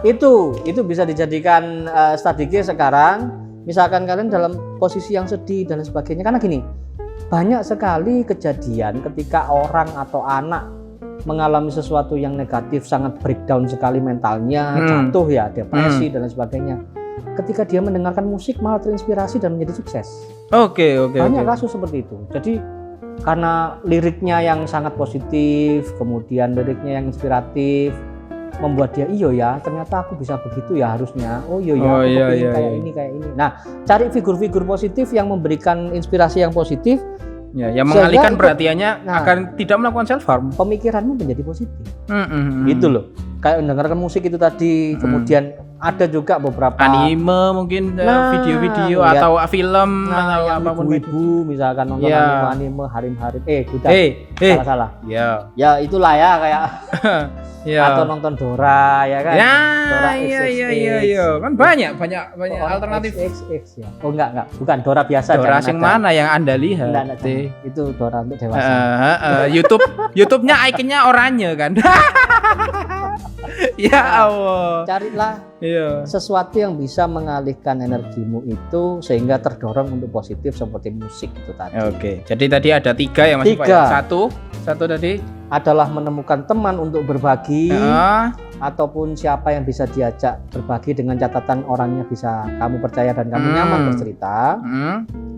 Itu bisa dijadikan strategi sekarang. Misalkan kalian dalam posisi yang sedih dan sebagainya, karena gini, banyak sekali kejadian ketika orang atau anak mengalami sesuatu yang negatif, sangat breakdown sekali mentalnya, jatuh ya, depresi dan lain sebagainya. Ketika dia mendengarkan musik malah terinspirasi dan menjadi sukses. Oke. Banyak kasus seperti itu. Jadi karena liriknya yang sangat positif, kemudian liriknya yang inspiratif, membuat dia ternyata aku bisa begitu ya harusnya. Aku kayak ini. Nah, cari figur-figur positif yang memberikan inspirasi yang positif. Ya, yang mengalihkan perhatiannya akan tidak melakukan self harm. Pemikiranmu menjadi positif. Gitu loh. Kayak mendengarkan musik itu tadi, kemudian ada juga beberapa anime mungkin, video-video atau film atau apapun, ibu misalkan nonton anime harim-harim salah. Ya itulah ya kayak atau nonton Dora ya kan. Dora iya. Kan banyak alternatif. XX ya. Oh enggak, bukan Dora biasa. Dora yang mana yang Anda lihat? Itu Dora untuk dewasa. YouTube-nya ikonnya oranye kan. Ya Allah. Carilah sesuatu yang bisa mengalihkan energimu itu sehingga terdorong untuk positif seperti musik itu tadi. Oke. Jadi tadi ada 3 ya Mas Pak. Satu tadi adalah menemukan teman untuk berbagi, ataupun siapa yang bisa diajak berbagi dengan catatan orangnya bisa kamu percaya dan kamu nyaman bercerita.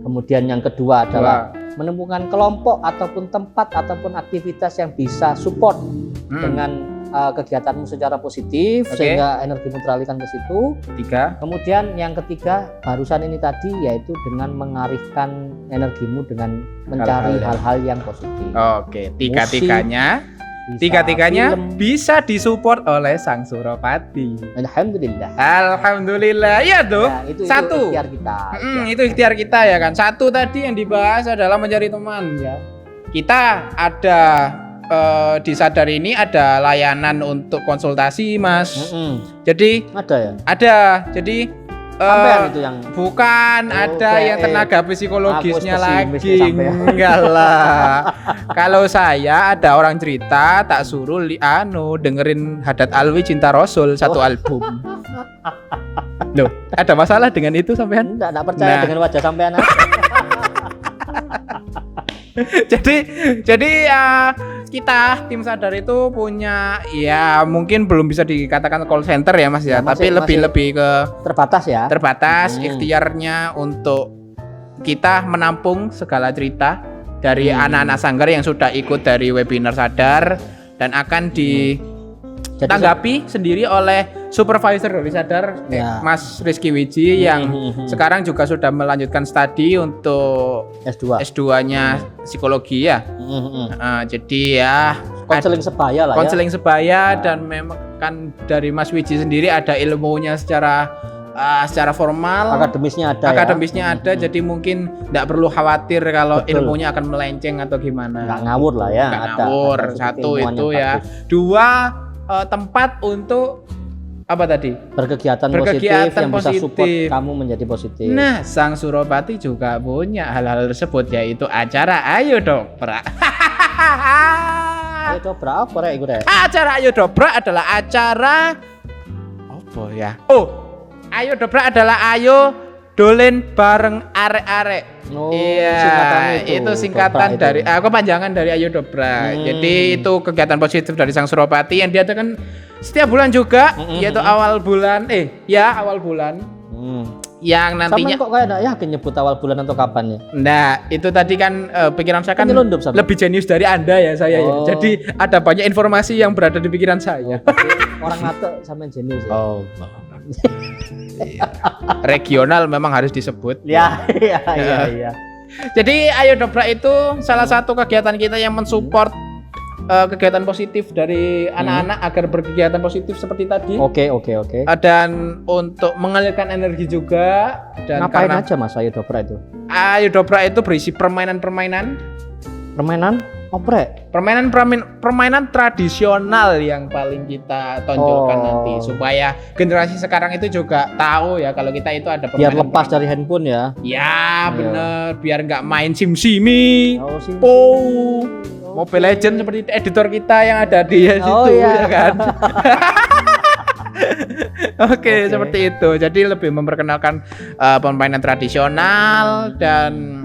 Kemudian yang kedua adalah menemukan kelompok ataupun tempat ataupun aktivitas yang bisa support dengan kegiatanmu secara positif sehingga energimu teralihkan ke situ. 3. Kemudian yang ketiga barusan ini tadi, yaitu dengan mengalihkan energimu dengan mencari hal-hal yang positif. Oke, tiga-tiganya bisa disupport oleh Sang Suropati. Alhamdulillah. Iya tuh. Ya, itu ikhtiar kita. Itu ikhtiar kita ya kan. 1 tadi yang dibahas adalah mencari teman ya. Kita ada di Sadar ini ada layanan untuk konsultasi, Mas. Jadi ada ya? Ada. Jadi itu yang bukan ada yang tenaga psikologisnya lagi. Enggak lah. Kalau saya ada orang cerita, tak suruh dengerin Haddad Alwi Cinta Rasul 1 album. Loh, ada masalah dengan itu sampean? Enggak percaya dengan wajah sampean. Jadi kita tim Sadar itu punya mungkin belum bisa dikatakan call center ya Mas ya, tapi lebih ke terbatas ikhtiarnya untuk kita menampung segala cerita dari anak-anak sanggar yang sudah ikut dari webinar Sadar dan akan ditanggapi sendiri oleh supervisor dari Sadar, Mas Rizky Wiji yang sekarang juga sudah melanjutkan studi untuk S2-nya psikologi ya. Jadi ya konseling sebaya lah konseling sebaya dan memang kan dari Mas Wiji sendiri ada ilmunya secara formal, akademisnya ada, jadi mungkin tidak perlu khawatir kalau ilmunya akan melenceng atau gimana. Nggak ngawur lah ya. Nggak ngawur. Satu itu ya. Dua, tempat untuk apa tadi? Berkegiatan positif yang bisa support kamu menjadi positif. Nah, Sang Suropati juga punya hal-hal tersebut, yaitu acara Ayo Dobrak. Ayo Dobrak apa rek iku rek? Acara Ayo Dobrak adalah acara apa ya? Ayo Dobrak adalah ayo dolen bareng arek-arek. Iya, itu singkatan dari kepanjangan dari Ayo Dobrak. Jadi itu kegiatan positif dari Sang Suropati yang diadakan setiap bulan juga, yaitu awal bulan. Yang nantinya kok kayak enggak yakin nyebut awal bulan atau kapan ya? Nah, itu tadi kan pikiran saya kan lebih jenius dari Anda ya saya ya. Jadi ada banyak informasi yang berada di pikiran saya. Orang ngatek sampean jenius ya. Regional memang harus disebut. Iya. Jadi Ayo Dobrak itu salah satu kegiatan kita yang mensupport kegiatan positif dari anak-anak agar berkegiatan positif seperti tadi. Oke. Dan untuk mengalirkan energi juga. Dan ngapain aja Mas Ayo Dobrak itu? Ayo Dobrak itu berisi permainan oprek. Permainan tradisional yang paling kita tonjolkan nanti supaya generasi sekarang itu juga tahu ya kalau kita itu ada permainan. Biar lepas dari handphone ya. Ya bener, biar nggak main SimSimi, Mobile Legends seperti editor kita yang ada di situ ya kan. Oke, seperti itu. Jadi lebih memperkenalkan permainan tradisional dan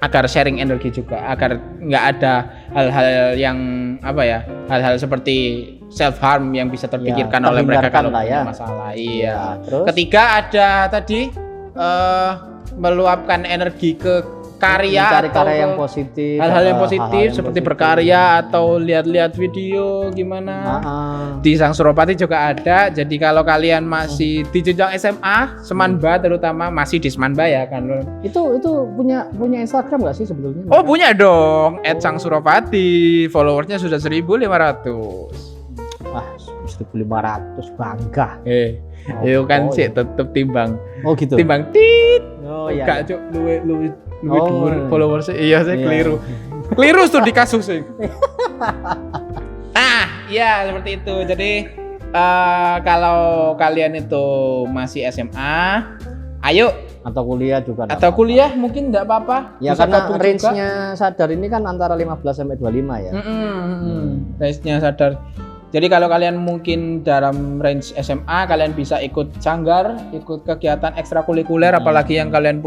agar sharing energi juga, agar nggak ada hal-hal yang hal-hal seperti self harm yang bisa terpikirkan oleh mereka kalau punya masalah. Iya. Terus? Ketiga ada tadi meluapkan energi ke karya yang positif, hal-hal yang positif seperti berkarya atau lihat-lihat video gimana. Di Sang Suropati juga ada. Jadi kalau kalian masih di jenjang SMA, Semanba terutama masih di Semanba ya kan. Itu punya Instagram nggak sih sebetulnya? Punya dong. @Sang_Suropati, followersnya sudah 1.500. Wah, 1.500 bangga. Yo kan sih tetep timbang. Gitu. Timbang tit. Iya. Kak Cuk luwe followers. Iya saya keliru. Keliru tuh di kasus sih. Ya seperti itu. Jadi kalau kalian itu masih SMA, ayo atau kuliah juga. Atau kuliah mungkin enggak apa-apa. Ya karena range-nya Sadar ini kan antara 15 sampai 25 ya. Range-nya Sadar. Jadi kalau kalian mungkin dalam range SMA, kalian bisa ikut sanggar, ikut kegiatan ekstrakurikuler, apalagi yang kalian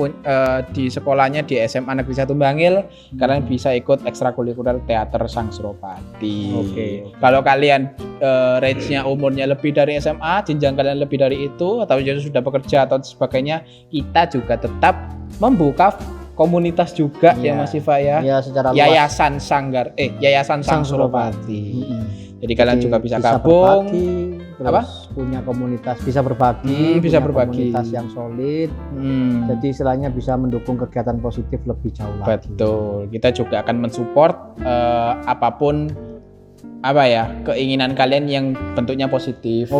di sekolahnya di SMA Negeri 1 Bangil, kalian bisa ikut ekstrakurikuler teater Sang Suropati. Kalau kalian range-nya umurnya lebih dari SMA, jenjang kalian lebih dari itu, atau sudah bekerja atau sebagainya, kita juga tetap membuka komunitas juga ya Mas Siva ya. Secara luas. Yayasan Sang Suropati. Jadi kalian juga bisa gabung, punya komunitas, bisa berbagi, komunitas yang solid. Jadi istilahnya bisa mendukung kegiatan positif lebih jauh lagi. Betul. Kita juga akan mensupport apapun keinginan kalian yang bentuknya positif.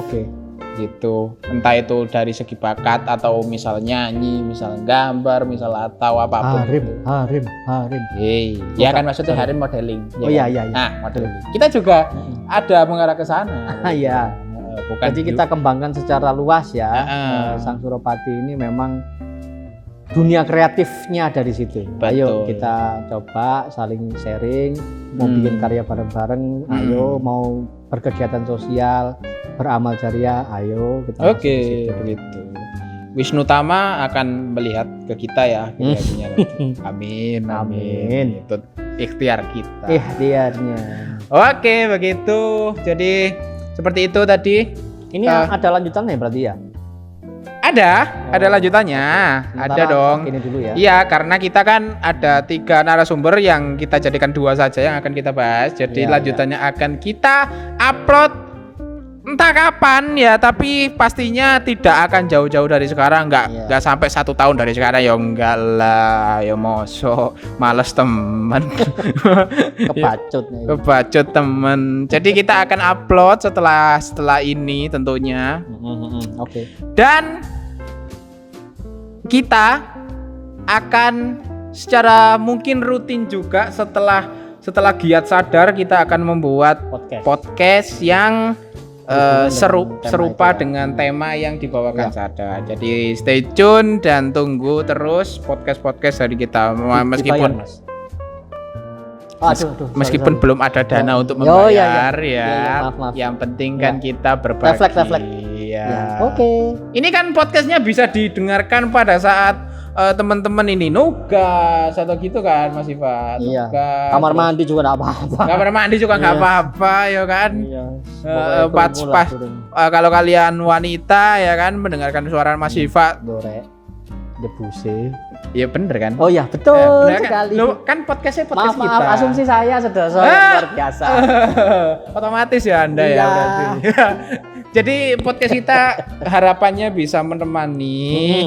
Gitu, entah itu dari segi bakat atau misal nyanyi, misal gambar, misal atau apapun. Harim. Ya kan maksudnya harim modeling. Iya. Nah, modeling. Kita juga ada mengarah ke sana. Iya. Jadi kita kembangkan secara luas ya. Sang Suropati ini memang dunia kreatifnya dari situ. Ayo kita coba saling sharing, mau bikin karya bareng-bareng, ayo mau berkegiatan sosial, beramal jariah, ayo kita. Begitu. Wisnu Tama akan melihat ke kita ya. Amin. Itu ikhtiar kita. Ikhtiarnya. Begitu. Jadi seperti itu tadi. Ini ada lanjutannya berarti ya? Ada lanjutannya. Ada dong. Ini dulu ya. Iya, karena kita kan ada 3 narasumber yang kita jadikan 2 saja yang akan kita bahas. Jadi lanjutannya akan kita upload Entah kapan ya, tapi pastinya tidak akan jauh-jauh dari sekarang, nggak sampai 1 tahun dari sekarang ya, enggak lah ya, mosok males temen. Kebacut temen. Jadi kita akan upload setelah ini tentunya. Oke. Dan kita akan secara mungkin rutin juga setelah Giat Sadar, kita akan membuat podcast yang serupa dengan tema yang dibawakan Sadar. Jadi stay tune dan tunggu terus podcast dari kita. Meskipun belum ada dana untuk membayar maaf. Yang penting kan kita berbagi. Refleks. Oke. Ini kan podcastnya bisa didengarkan pada saat teman-teman ini nugas atau gitu kan, Mas Iva. Iya. Kamar mandi juga enggak apa-apa. Kamar mandi juga enggak apa-apa ya kan. Iya. Pas kalau kalian wanita ya kan mendengarkan suara Mas Iva, Debuse. Iya bener kan? Oh iya betul ya, sekali. Kan podcastnya podcast kita. Maaf, asumsi saya sudah luar biasa. Otomatis ya Anda ya berarti. Jadi podcast kita harapannya bisa menemani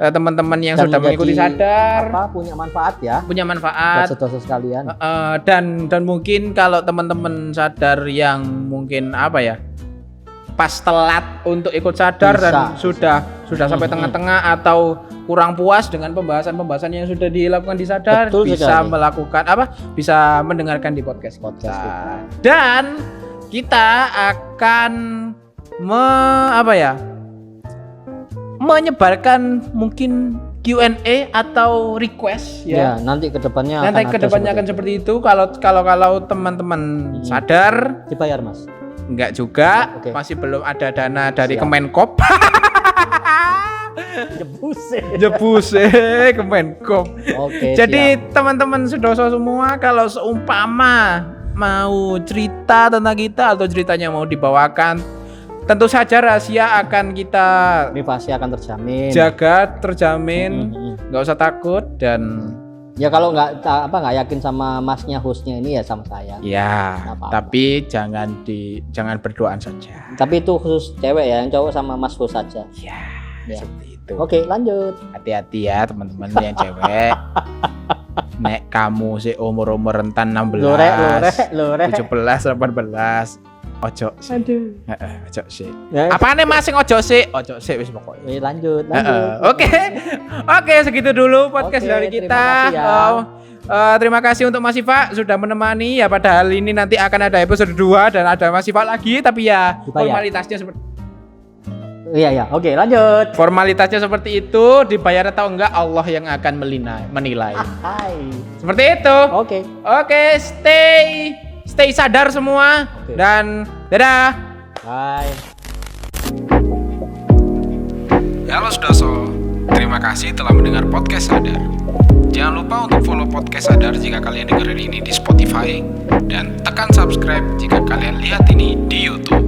teman-teman yang dan sudah mengikuti Sadar. Punya manfaat ya. Punya manfaat. Buat saudara sekalian. Dan mungkin kalau teman-teman Sadar yang mungkin pas telat untuk ikut Sadar dan sudah sampai tengah-tengah atau kurang puas dengan pembahasan yang sudah dilakukan di Sadar, bisa melakukan bisa mendengarkan di podcast kita. Dan kita akan menyebarkan mungkin Q&A atau request ya. Nanti kedepannya akan seperti itu. Kalau teman-teman Sadar dibayar, Mas. Enggak juga, masih belum ada dana dari Kemenkop. Jebuse Kemenkop. Jadi teman-teman Sudoso semua, kalau seumpama mau cerita tentang kita atau ceritanya mau dibawakan, tentu saja rahasia akan kita privasi akan terjamin. Nggak usah takut. Dan ya kalau nggak yakin sama masnya hostnya ini ya sama saya. Ya, tapi jangan berduaan saja. Tapi itu khusus cewek ya, yang cowok sama mas host saja. Ya. Seperti itu. Oke, lanjut. Hati-hati ya teman-teman yang cewek. Nek kamu sih umur rentan 16, 17, 18. Ojo sih. Aduh. Ojo sih. Apane Mas sing ojo sih? Ojo sih wis pokoke. Lanjut. Oke, segitu dulu podcast dari kita. Terima kasih untuk Mas Iva sudah menemani ya, padahal ini nanti akan ada episode 2 dan ada Mas Iva lagi, tapi ya formalitasnya seperti Iya. Oke, lanjut. Formalitasnya seperti itu, dibayar atau enggak Allah yang akan menilai. Seperti itu. Oke, stay sadar semua. Dan dadah. Bye. Halo Sudoso, terima kasih telah mendengar podcast Sadar. Jangan lupa untuk follow podcast Sadar jika kalian dengerin ini di Spotify, dan tekan subscribe jika kalian lihat ini di YouTube.